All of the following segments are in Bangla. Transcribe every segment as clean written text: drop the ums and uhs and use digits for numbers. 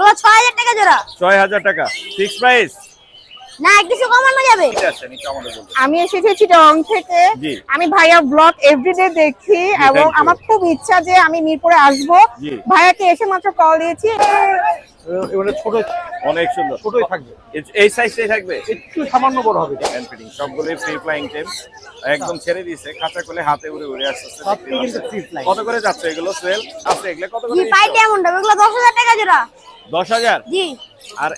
এগুলো 6000 টাকা জোড়া। 6000 টাকা ফিক্স প্রাইস না কিছু কমানো যাবে। ঠিক আছে নি কেমন বলবো। আমি এসেছি চিটাগং থেকে। আমি ভাইয়া ব্লগ এভরিডে দেখি এবং আমার খুব ইচ্ছা যে আমি মিরপুরে আসব। ভাইয়াকে এসে মাত্র কল দিয়েছি। এটা ছোট অনেক সুন্দর ছোটই থাকবে এই সাইজটাই থাকবে একটু সামান্য বড় হবে হ্যান্ড ফিটিং সবগুলোই ফ্রি ফ্লাইং টেম একদম ছেড়ে দিয়েছে খাঁচা করলে হাতে উড়ে উড়ে আসছে সবই কিন্তু ফ্রি ফ্লাই। কত করে যাচ্ছে এগুলো সেল আছে এগুলো কত করে জি পাই ডায়মন্ড এগুলো 10000 টাকা জোড়া। 10000 জি আর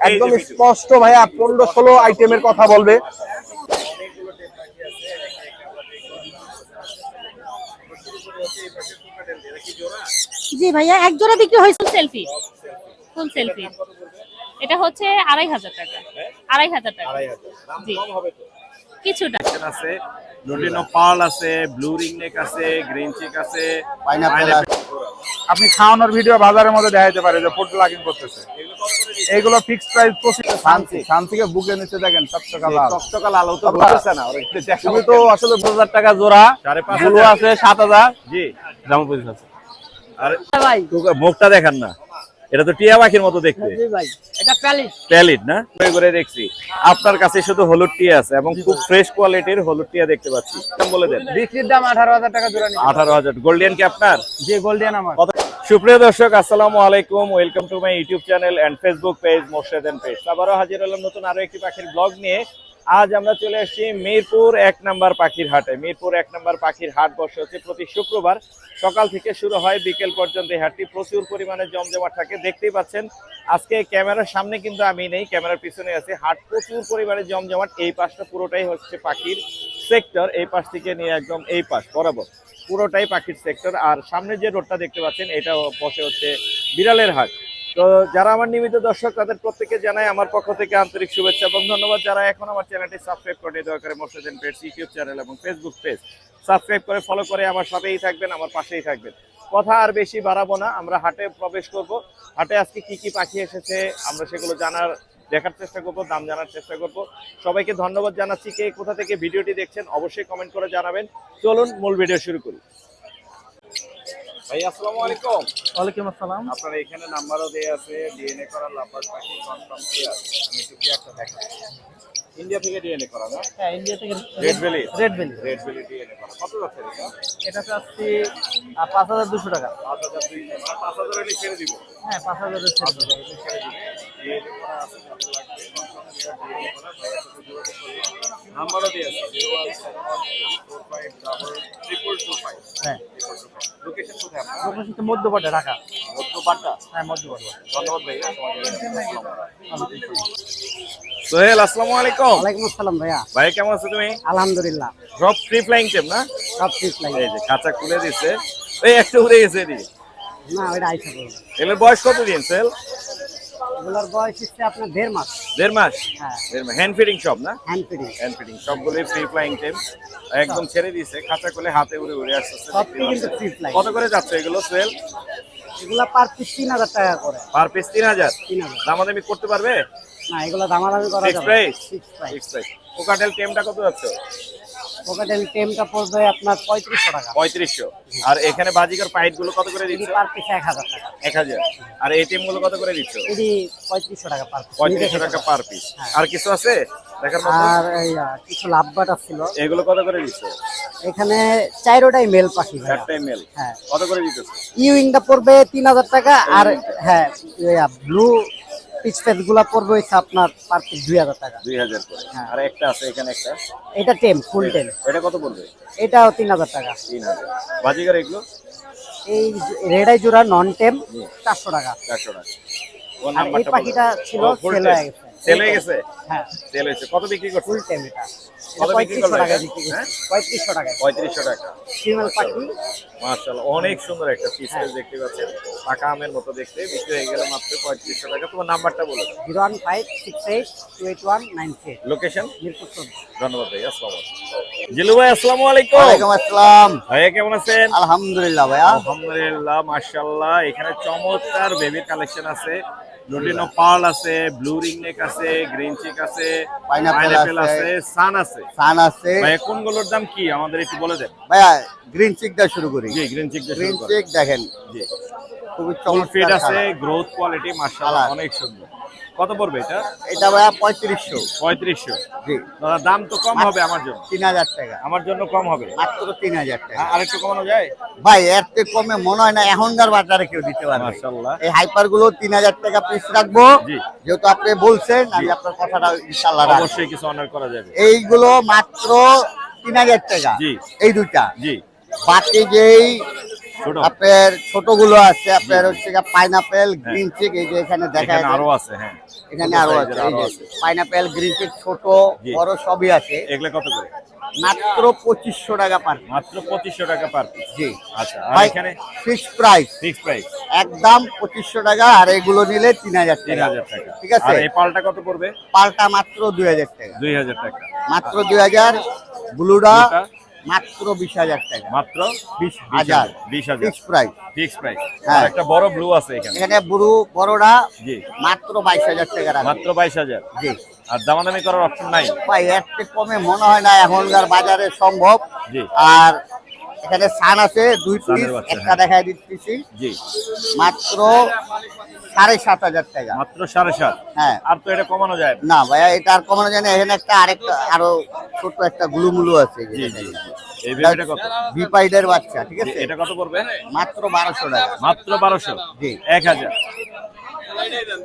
একদম স্পষ্ট ভাইয়া 15-16 আইটেমের কথা বলবে। জি ভাইয়া এক জোড়া বিক্রি হয়েছে সেলফি ফুল সেলফি এটা হচ্ছে 2500 টাকা 2500 টাকা জি কিছুটা আছে লুটিনো পার্ল আছে ব্লু রিং নেক আছে গ্রিন চিক আছে পাইনাপল আপনি খাওয়ানোর ভিডিও বাজারের মধ্যে দেখাইতে পারে যে ফুড ব্লগিং করতেছে। এইগুলো ফিক্স প্রাইস 25 শান্তিকে বুকে নিচে দেখেন টকটকা লাল টকটকা লাল ও তো বলছে না তুমি তো আসলে 2000 টাকা জোড়া 5500 ব্লু আছে 7000 জি জামা পয়সা আছে। আর মুখটা দেখান না এটা তো টিয়া পাখির মতো দেখতে জি ভাই এটা প্যালিড না করে দেখছি আপনার কাছে শুধু হলুদ টিয়া আছে এবং খুব ফ্রেশ কোয়ালিটির হলুদ টিয়া দেখতে পাচ্ছি দাম বলে দেন বিক্রির দাম 18000 টাকা জোড়া নিচ্ছে। 18000 গোল্ডিয়ান কি আপনার জি গোল্ডিয়ান আমার। সুপ্রিয় দর্শক আসসালামু আলাইকুম welcome to my YouTube channel and Facebook page Morshed and page আবারও হাজির হলাম নতুন আরো একটি পাখির ব্লগ নিয়ে। আজ আমরা চলে আসছি মিরপুর 1 নম্বর পাখির হাটে। মিরপুর 1 নম্বর পাখির হাট বসে হচ্ছে প্রতি শুক্রবার সকাল থেকে শুরু হয় বিকেল পর্যন্ত। এই হাটটি প্রচুর পরিমাণে জমজমাট থাকে দেখতেই পাচ্ছেন। আজকে ক্যামেরার সামনে কিন্তু আমি নেই, ক্যামেরার পিছনে আছে। হাট প্রচুর পরিমাণে জমজমাট। এই পাশটা পুরোটাই হচ্ছে পাখির সেক্টর, এই পাশ থেকে নিয়ে একদম এই পাশ বরাবর পুরোটাই পাখির সেক্টর। আর সামনে যে রোডটা দেখতে পাচ্ছেন এটা বসে হচ্ছে বিড়ালের হাট। তো যারা আমার নিয়মিত দর্শক তাদের প্রত্যেককে জানাই আমার পক্ষ থেকে আন্তরিক শুভেচ্ছা এবং ধন্যবাদ। যারা এখন আমার চ্যানেলটি সাবস্ক্রাইব করে দয়া করে Morshed and page YouTube channel এবং ফেসবুক পেজ সাবস্ক্রাইব করে ফলো করে আমার সাথেই থাকবেন, আমার পাশেই থাকবেন। কথা আর বেশি বাড়াবো না, আমরা হাটে প্রবেশ করব। হাটে আজকে কি কি পাখি এসেছে আমরা সেগুলো দেখার চেষ্টা করবো, দাম জানার চেষ্টা করব। সবাইকে ধন্যবাদ জানাচ্ছি। কে কোথা থেকে ভিডিওটি দেখছেন অবশ্যই কমেন্ট করে জানাবেন। চলুন মূল ভিডিও শুরু করি। ভাই আসসালামু আলাইকুম। ওয়ালাইকুম আসসালাম। আপনার এখানে নাম্বারও দেয়া আছে, ডিএনএ করা লাভবার্ড পাখি কনফার্ম কি আছে? আমি একটু কি একটা দেখাচ্ছি। ইন্ডিয়া থেকে ডিএনএ করা না? হ্যাঁ ইন্ডিয়া থেকে রেড ভ্যালি ডিএনএ করা। কত যাচ্ছে এটা? এটা চাচ্ছি 5200 টাকা। 5200 5000 এর ছেড়ে দিব। হ্যাঁ 5000 এর ছেড়ে দেব। ডিএনএ করা আছে কত লাগবে? ডিএনএ করা নাম্বারও দেয়া আছে 01745 হ্যাঁ লোকেশন কোথায় আপনার? লোকেশন তো মধ্যপাড়া ঢাকা। মধ্যপাড়া? হ্যাঁ মধ্যপাড়া। ধন্যবাদ ভাইয়া। সোহেল আসসালামু আলাইকুম। ওয়ালাইকুম আসসালাম ভাইয়া। ভাই কেমন আছো তুমি? আলহামদুলিল্লাহ। ড্রপ ফ্রি ফ্লাইং টেম না? সব ঠিক লাগে। এই যে খাঁচা খুলে দিছে, এই একটা উড়ে গেছে এদিকে। না ওটা আইসা বলবো। এগুলোর বয়স কতদিন সেল? এগুলোর বয়স হচ্ছে আপনার 1.5 মাস। 1.5 মাস? হ্যাঁ হ্যান্ড ফিডিং সব না? Hand feeding. হ্যান্ড ফিডিং সবগুলোই ফ্রি ফ্লাইং টেম একদম ছেড়ে দিয়েছে খাঁচা খুলে হাতে উড়ে উড়ে আসছে। সবই কিন্তু ফ্রি ফ্লাই। কত করে যাচ্ছে এগুলো সেল? এগুলা পার পিস 3000 টাকা করে। Per piece 3000? 3000। দামাদামি করতে পারবে? না এগুলা দামাদামি করা ফিক্স যাবে। Price? Fix price. Fix price. Cockatiel টেমটা কত যাচ্ছে? কোকাটেল টেমটা পড়বে আপনার 3500 টাকা। 3500। আর এখানে বাজিকার পাইট গুলো কত করে এটি দিচ্ছ? পার পিস 1000 টাকা। 1000। আর এই টেম গুলো কত করে দিচ্ছ? এটি 3500 টাকা পার পিস। 3500 টাকা পার পিস। আর কিছু আছে দেখার মতো? আর এই কিছু লাভবাট ছিল। এগুলো কত করে দিচ্ছ? এখানে চারোটাই মেল পাখি ভাইয়া। চারটাই মেল। হ্যাঁ কত করে দিচ্ছ? ইউইংটা পড়বে 3000 টাকা। আর হ্যাঁ ব্লু পিচ ফেস গুলা পড়বে হচ্ছে আপনার পার পিস 2000 টাকা। 2000 করে। হ্যাঁ। আর একটা আছে এখানে একটা, এটা টেম ফুল টেম। এটা কত পড়বে? এটাও 3000 টাকা। 3000। বাজিকার এগুলো এই রেডাই জোড়া নন টেম 400 টাকা। 400 টাকা। কোন আর এই নাম্বারটা? পাখিটা ছিল সেল হয়ে গেছে। সেল হয়ে গেছে? হ্যাঁ সেল হয়েছে। কত বিক্রি করছো? ফুল টেম এটা। কত বিক্রি 3500 করবে টাকা এটা? বিক্রি হ্যাঁ? করছি। 3500 টাকা। 3500 টাকা। ফিমেল পাখি। মাশাআল্লাহ অনেক সুন্দর একটা পিস দেখতে পাচ্ছেন, পাকা আমের মতো দেখতে। বিক্রি হয়ে গেল মাত্র 3500 টাকা। তোমার নাম্বারটা বলো। 01568282193। লোকেশন? মিরপুর 14। ধন্যবাদ ভাই। আসসালামু আলাইকুম। জিলু ভাই আসসালামু আলাইকুম। ওয়ালাইকুম আসসালাম। ভাইয়া কেমন আছেন? আলহামদুলিল্লাহ ভাইয়া। আলহামদুলিল্লাহ মাশাআল্লাহ। এখানে চমৎকার বেবির কালেকশন আছে, লুটিনো পার্ল আছে, ব্লু রিং নেক আছে, গ্রিন চিক আছে, পাইনাপল আছে, সান আছে। সান আছে। ভাই কোনগুলোর দাম কি আমাদের একটু বলে দেন। ভাইয়া গ্রিন চিক দিয়ে শুরু করি। জি গ্রিন চিক গ্রিন চিক দেখেন জি খুবই ফুল ফিট চমৎকার আছে, colour। গ্রোথ কোয়ালিটি মাশাআল্লাহ Colour। অনেক সুন্দর। কত পড়বে এটা? এটা ভাইয়া 3500। 3500। জি, দাদা দাম তো কম হবে আমার জন্য। 3000 টাকা, আমার জন্য কম হবে। মাত্র 3000 টাকা। আরেকটু কমানো যায়? ভাই এর থেকে কমে মনে হয় না এখনকার বাজারে কেউ দিতে পারবে। মাশাআল্লাহ। এই হাইপার গুলো 3000 টাকা পিস রাখবো, জি। যেহেতু আপনি বলছেন আমি আপনার কথাটা ইনশাআল্লাহ রাখবো। অবশ্যই কিছু অনার করা যাবে। এইগুলো মাত্র 3000 টাকা। জি। এই দুইটা। জি। বাকি যেই ছোট আপনার ছোটগুলো আছে আপনার হচ্ছে পাইনাপেল, গ্রিন চিক, এই যে এখানে দেখা এখানে যায়, আরো আছে, হ্যাঁ এখানে ছোট আরো size আছে, এর এই যে আছে। পাইনাপেল, গ্রিন চিক, ছোট জি। বড় সবই আছে। এগুলো কত করে? মাত্র 2500 টাকা পার। মাত্র 2500 টাকা পার পিস। জি। আচ্ছা, আর ভাই এখানে ফিক্স প্রাইস, ফিক্স প্রাইস একদম 2500 টাকা, আর এগুলো নিলে 3000 টাকা। 3000 টাকা। ঠিক আছে। আর এই পালটা কত পড়বে? পালটা মাত্র 2000 টাকা। 2000 টাকা। মাত্র 2000। ব্লুটা ব্লুটা? মাত্র 20000 টাকা। মাত্র 20000 20000 ফিক্স প্রাইস। Fix price. হ্যাঁ। আর একটা বড় ব্লু আছে এখানে। এখানে বড়টা জি। মাত্র 22000 টাকা রাখবে। মাত্র 22000। জি। আর দামাদামি করার অপশন নাই? ভাই এর থেকে কমে মনে হয় না এখনকার বাজারে সম্ভব। জি। আর এখানে সান আছে 2 পিস, সানের বাচ্চা, একটা হ্যাঁ। দেখাই দিচ্ছি, জি। মাত্র 7500 টাকা। মাত্র 7.5। হ্যাঁ। আর তো এটা কমানো যায় না। না ভাইয়া, এটা আর কমানো যায় না। এখানে আরেকটা আরো ছোট একটা গুলুমুলু আছে। জি জি। এই বেবিটা কত? বিপাইডের বাচ্চা, ঠিক আছে। এটা কত পড়বে? মাত্র 1200 টাকা। মাত্র 1200। জি। 1000।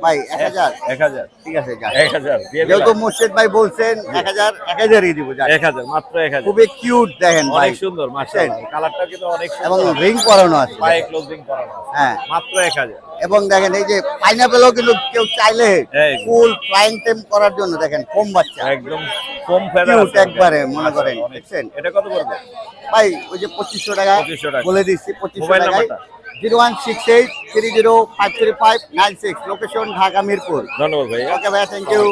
ভাই 1000। 1000। ঠিক আছে, যান। 1000 দিয়ে যেহেতু দিলাম। মুর্শিদ ভাই বলছেন 1000ই দিব, যান। 1000, মাত্র 1000। খুবই কিউট দেখেন ভাই, অনেক সুন্দর মাশাআল্লাহ। কালারটা কিন্তু অনেক এবং সুন্দর। রিং পরানো আছে। পায়ে ক্লোজিং করানো আছে। হ্যাঁ। মাত্র 1000। এবং দেখেন এই যে পাইনাপেলও কিন্তু কেউ চাইলে এই যে। ফুল ফ্লাইং টেম করার জন্য দেখেন কম বাচ্চা একদম কম ফেদার কিউট আছে একবারে মনে মাশাআল্লাহ, করেন, অনেক। দেখছেন। এটা কত পড়বে? ভাই ওই যে 2500 টাকা 2500 টাকা। বলে দিচ্ছি, 2500 মোবাইল টাকায়। নাম্বারটা? 01683053596, লোকেশন ঢাকা মিরপুর। ধন্যবাদ ভাই। ওকে ভাই, থ্যাংক ইউ।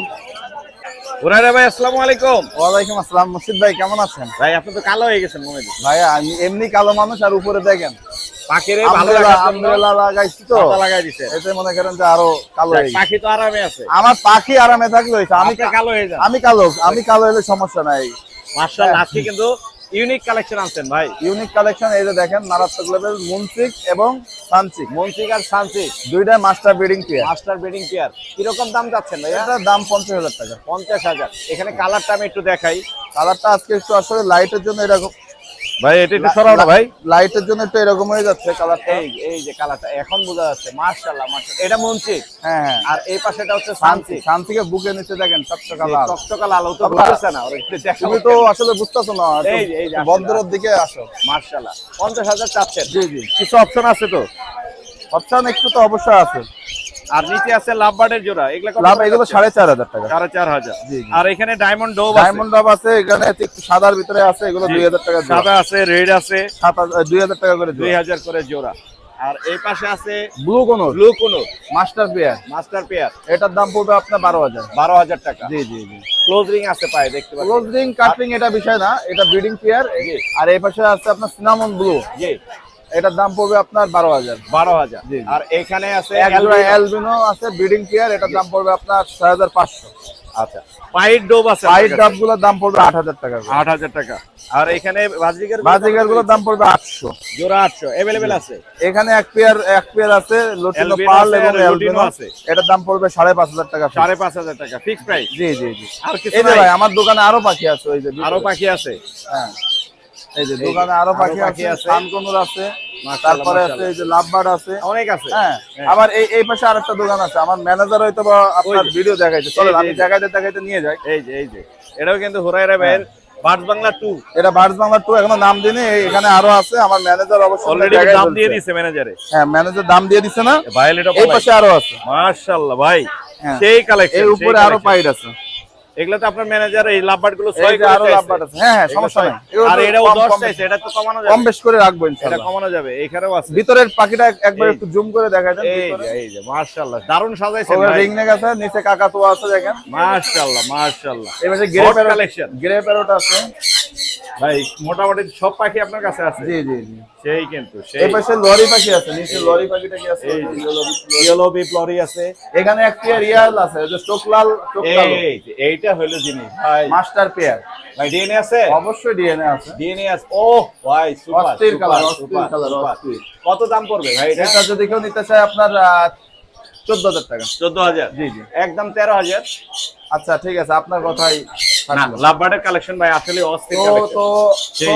হুরায়রা ভাই আসসালামু আলাইকুম। ওয়ালাইকুম আসসালাম। মুর্শিদ ভাই কেমন আছেন? ভাই আপনি তো কালো হয়ে গেছেন মনে হয়। ভাইয়া আমি এমনি কালো মানুষ, আর উপরে দেখেন পাখিরে ভালো লাগার জন্য আমব্রেলা লাগাইছি তো, ছাতা লাগাই দিছেন। এতে মনে করেন যে আরো কালো হয়ে গেছে। পাখি তো আরামে আছে। আমার পাখি আরামে থাকলে হয়েছে। আমি কালো হয়ে যান। আমি কালো হলে সমস্যা নাই। মাশাআল্লাহ, আজকে কিন্তু ইউনিক কালেকশন আনছেন ভাই। ইউনিক কালেকশন, এই যে দেখেন মারাত্মক লেভেল মুনসিক এবং সানসিক, মনসিক আর সানসিক দুইটাই master breeding pair. Master breeding pair. কিরকম দাম যাচ্ছেন ভাইয়া? এটার দাম 50000 টাকা। 50000। এখানে কালারটা আমি একটু দেখাই কালারটা আজকে একটু আসলে লাইটের জন্য এরকম, ভাই। এটা একটু সরাও না ভাই। লাইটের জন্য একটু এরকম হয়ে যাচ্ছে কালারটা। এই যে কালারটা এখন বোঝা যাচ্ছে। মাশাআল্লাহ মাশাআল্লাহ। এটা মনসিক। হ্যাঁ হ্যাঁ। আর এই পাশেটা হচ্ছে সানসিক, সানসিক। সানসিকের বুকে নিচে দেখেন চকচকা লাল। চকচকা লাল। ও তো বাবা। বুঝতেছে না। ওরে একটু দেখাও। তুমি তো আসলে বুঝতেছো না, এই যে বন্দরের দিকে আসো। মাশাআল্লাহ। 50000 চাচ্ছেন? জি জি। কিছু অপশন আছে তো? অপশন একটু তো অবশ্যই আছে। আর নিচে আছে লাভবার্ডের জোড়া। এগুলা কত? লাভ এগুলো 4500 টাকা। 4500। জি, জি। আর এখানে ডায়মন্ড ডোভ আছে। ডায়মন্ড ডাব আছে, এখানে একটু সাদার ভিতরে আছে, এগুলো 2000 টাকা জোড়া। সাদা আছে, রেড আছে, 2000 টাকা করে জোড়া। 2000 করে জোড়া। আর এই পাশে আছে ব্লু কোনর, ব্লু কোন মাস্টার পেয়ার, মাস্টার পেয়ার। এটার দাম পড়বে আপনার 12000। 12000 টাকা। জি জি জি। ক্লোজ রিং আছে পায়ে, দেখতে পাচ্ছেন। ক্লোজ রিং কাটরিং এটা বিষয় না, এটা ব্রিডিং পেয়ার। জি। আর এই পাশে আছে আপনার সিনামন ব্লু, জি। এটার দাম পড়বে আপনার 12000। 12000। জি, জি। আর এখানে আছে এক জোড়া অ্যালবিনো আছে ব্রিডিং পেয়ার, এটার দাম পড়বে আপনার 6500। আচ্ছা, পাইট ডোভ আছে। পাইট ডাবগুলোর দাম পড়বে 8000 টাকা করে। 8000 টাকা। আর এখানে বাজিকার বাজিগার গুলোর দাম পড়বে 800। জোড়া 800 अवेलेबल আছে। এখানে এক পেয়ার আছে লুটিনো অ্যালবিনো পার্ল আছে, এবং আর অ্যালবিনো লুটিনো আছে, আছে। এটার দাম পড়বে 5500 টাকা। 5500 টাকা ফিক্স প্রাইস। জি জি জি। আর কিছু এই যে নাই? ভাই আমার দোকানে আরো পাখি আছে, ওই যে আরো পাখি আছে। হ্যাঁ এই যে এই যে, দোকানে আরো আরো পাখি পাখি আছে, আছে। সানকনুর আছে, মাশাআল্লাহ, তারপরে আছে মাশাআল্লাহ। এই যে লাভবার্ড আছে। অনেক আছে। হ্যাঁ, হ্যাঁ। আবার এই পাশে আরেকটা দোকান আছে, আমার ম্যানেজার হয়তো বা আপনার ওই যে। ভিডিও দেখাইছে, চলো এই যে, আমি এই যে। দেখাইতে নিয়ে যাই। এই যে এটাও কিন্তু হুরায়রা ভাইয়ের বার্ডস বাংলা 2 এটা বার্ডস বাংলা 2 এখনো নাম দিইনি, এখানে আরো আছে, আমার ম্যানেজার অবশ্যই অলরেডি জায়গায় দাম বলছে। দিয়ে দিয়েছে ম্যানেজারে। হ্যাঁ ম্যানেজার দাম দিয়ে দিছে না, ভায়োলেট এই পাশে আরো আছে, মাশাআল্লাহ ভাই। হ্যাঁ। সেই কালেকশন। এর উপরে আরো পাইড আছে। এগুলা তো আপনার ম্যানেজার এই লাভবার্ড গুলো এই 6 যে করে আরো চাইছে। লাভবার্ড আছে। হ্যাঁ হ্যাঁ, সমস্যা নাই। আর এটাও কম 10 কম চাইছে, এটা তো কমানো কম যাবে। বেশ করে রাখবো এটা ইনশাআল্লাহ। কমানো যাবে। এখানেও আছে। ভিতরের পাখিটা একবার এই। একটু জুম করে দেখাই দেন। এই যে মাশাআল্লাহ দারুণ সাজাইছেন ভাই। রিং নেক আছে, নিচে কাকাতুয়া আছে দেখেন। মাশাআল্লাহ মাশাআল্লাহ। এই পাশে Hot collection। গ্রে প্যারট আছে। ভাই মোটামুটি সব পাখি আপনার কাছে আছে। জি জি জি। সেই কিন্তু এই পাশে লরি পাখি আছে, নিচে লরি পাখিটা কি আছে? ইয়েলো বিপ লরি আছে। এখানে এক পেয়ার রিয়াল আছে, যে চোখলাল চোখলাল। এইটা হলো জিনিস ভাই, মাস্টার পেয়ার। ভাই ডিএনএ আছে? অবশ্যই ডিএনএ আছে। ডিএনএ আছে। ও ভাই সুপার অস্থির কালার, সুপার, অস্থির কালার, সুপার। অস্থির। কত দাম পড়বে ভাই এটা? এটা যদি কেউ নিতে চায় আপনার 14,000 টাকা। 14,000? জি জি। একদম 13,000। আচ্ছা ঠিক আছে, আপনার কথাই না, লাভবার্ডের কালেকশন ভাই আসলে অস্থির কালেকশন। তো সেই।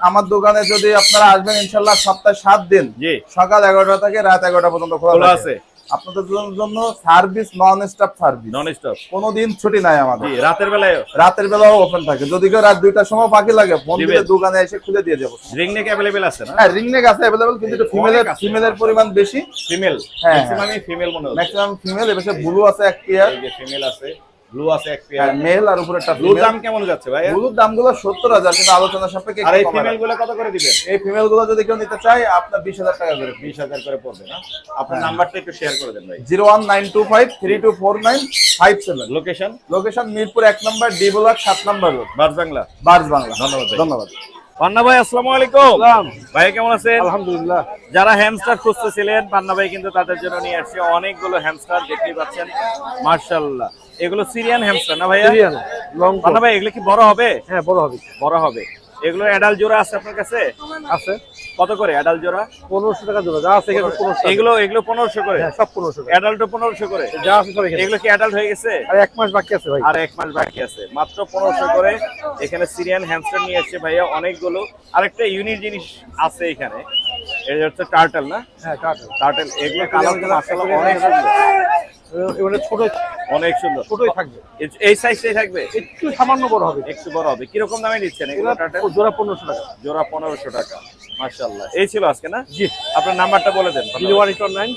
আমার দোকানে যদি আপনারা আসবেন ইনশাআল্লাহ সপ্তাহে 7 দিন, জি। সকাল 11টা থেকে রাত 11টা পর্যন্ত খোলা খোলা আছে। আছে। আপনাদের জন্য service non stop service, non stop. কোনোদিন ছুটি নাই আমাদের। জি, রাতের বেলায় রাতের বেলাও ওপেন থাকে, যদি কেউ রাত 2টার সময় পাখি লাগে ফোন দিলে দিবেন। দোকানে এসে খুলে দিয়ে যাবো। রিং নেক अवेलेबल আছে না? হ্যাঁ, রিং নেক আছে अवेलेबल, কিন্তু একটু অনেক আছে। ফিমেলের পরিমাণ বেশি। ফিমেল হ্যাঁ, ম্যাক্সিমামই ফিমেল মনে হচ্ছে। Maximum female. এবারে ব্লু আছে এক পেয়ার, এই যে ফিমেল আছে, ব্লু আছে এক পেয়ার। মেল আর উপরে একটা ব্লু ফিমেল। দাম কেমন যাচ্ছে ভাই? ব্লুর দামগুলো 70,000, কিন্তু আলোচনা সাপেক্ষে আর এই একটু কমায় ফিমেল রাখবো। গুলো কত করে দিবেন? এই ফিমেল গুলো যদি কেউ নিতে চায় আপনার 20,000 টাকা করে। 20,000 করে পড়বে না? আপনার হ্যাঁ। নাম্বারটা একটু শেয়ার করে দেন ভাই। 01925324957। লোকেশন? লোকেশন মিরপুর 1 নম্বর, ডি ব্লক 7 নম্বর রোড, বাস বাংলা। বার্জ বাংলা। ধন্যবাদ ভাই। ধন্যবাদ। পান্না ভাই আসসালামু আলাইকুম। ভাই কেমন আছেন? আলহামদুলিল্লাহ। যারা হ্যামস্টার খুঁজতেছিলেন, পান্না ভাই কিন্তু তাদের জন্য নিয়ে আসছে অনেকগুলো হ্যামস্টার, দেখতেই পাচ্ছেন মাশাআল্লাহ। এগুলো সিরিয়ান হ্যামস্টার না ভাইয়া? সিরিয়াল লং পান্না ভাই এগুলো কি বড় হবে? হ্যাঁ বড় হবে। বড় হবে। এগুলো অ্যাডাল্ট জোড়া আছে আপনার কাছে? আছে কত করে অ্যাডাল্ট জোড়া? 1500 টাকা জোড়া, যা আছে এখানে 1500। এগুলো 1500 করে? হ্যাঁ সব 1500 টাকা। অ্যাডাল্টও 1500 করে? যা আছে সব এখানে। এগুলো কি অ্যাডাল্ট হয়ে গেছে? আর 1 মাস বাকি আছে ভাই। আর 1 মাস বাকি আছে, মাত্র 1500 করে। এখানে সিরিয়ান হ্যামস্টার নিয়ে এসেছে ভাইয়া অনেকগুলো। আরেকটা ইউনিক জিনিস আছে এখানে, এটা হচ্ছে টার্টল না? হ্যাঁ টাটা। টার্টল। এগুলো কালার মাশাআল্লাহ অনেক সুন্দর, এবারে ছোট অনেক সুন্দর। ছোটই থাকবে, এই সাইজটাই থাকবে? একটু সামান্য বড় হবে। একটু বড় হবে। কিরকম দামে দিচ্ছেন এগুলো টার্টল? জোড়া 1500 টাকা। জোড়া 1500 টাকা। মাশাআল্লাহ। এই ছিল আজকে না? জি। আপনার নাম্বারটা বলে দেন। 01819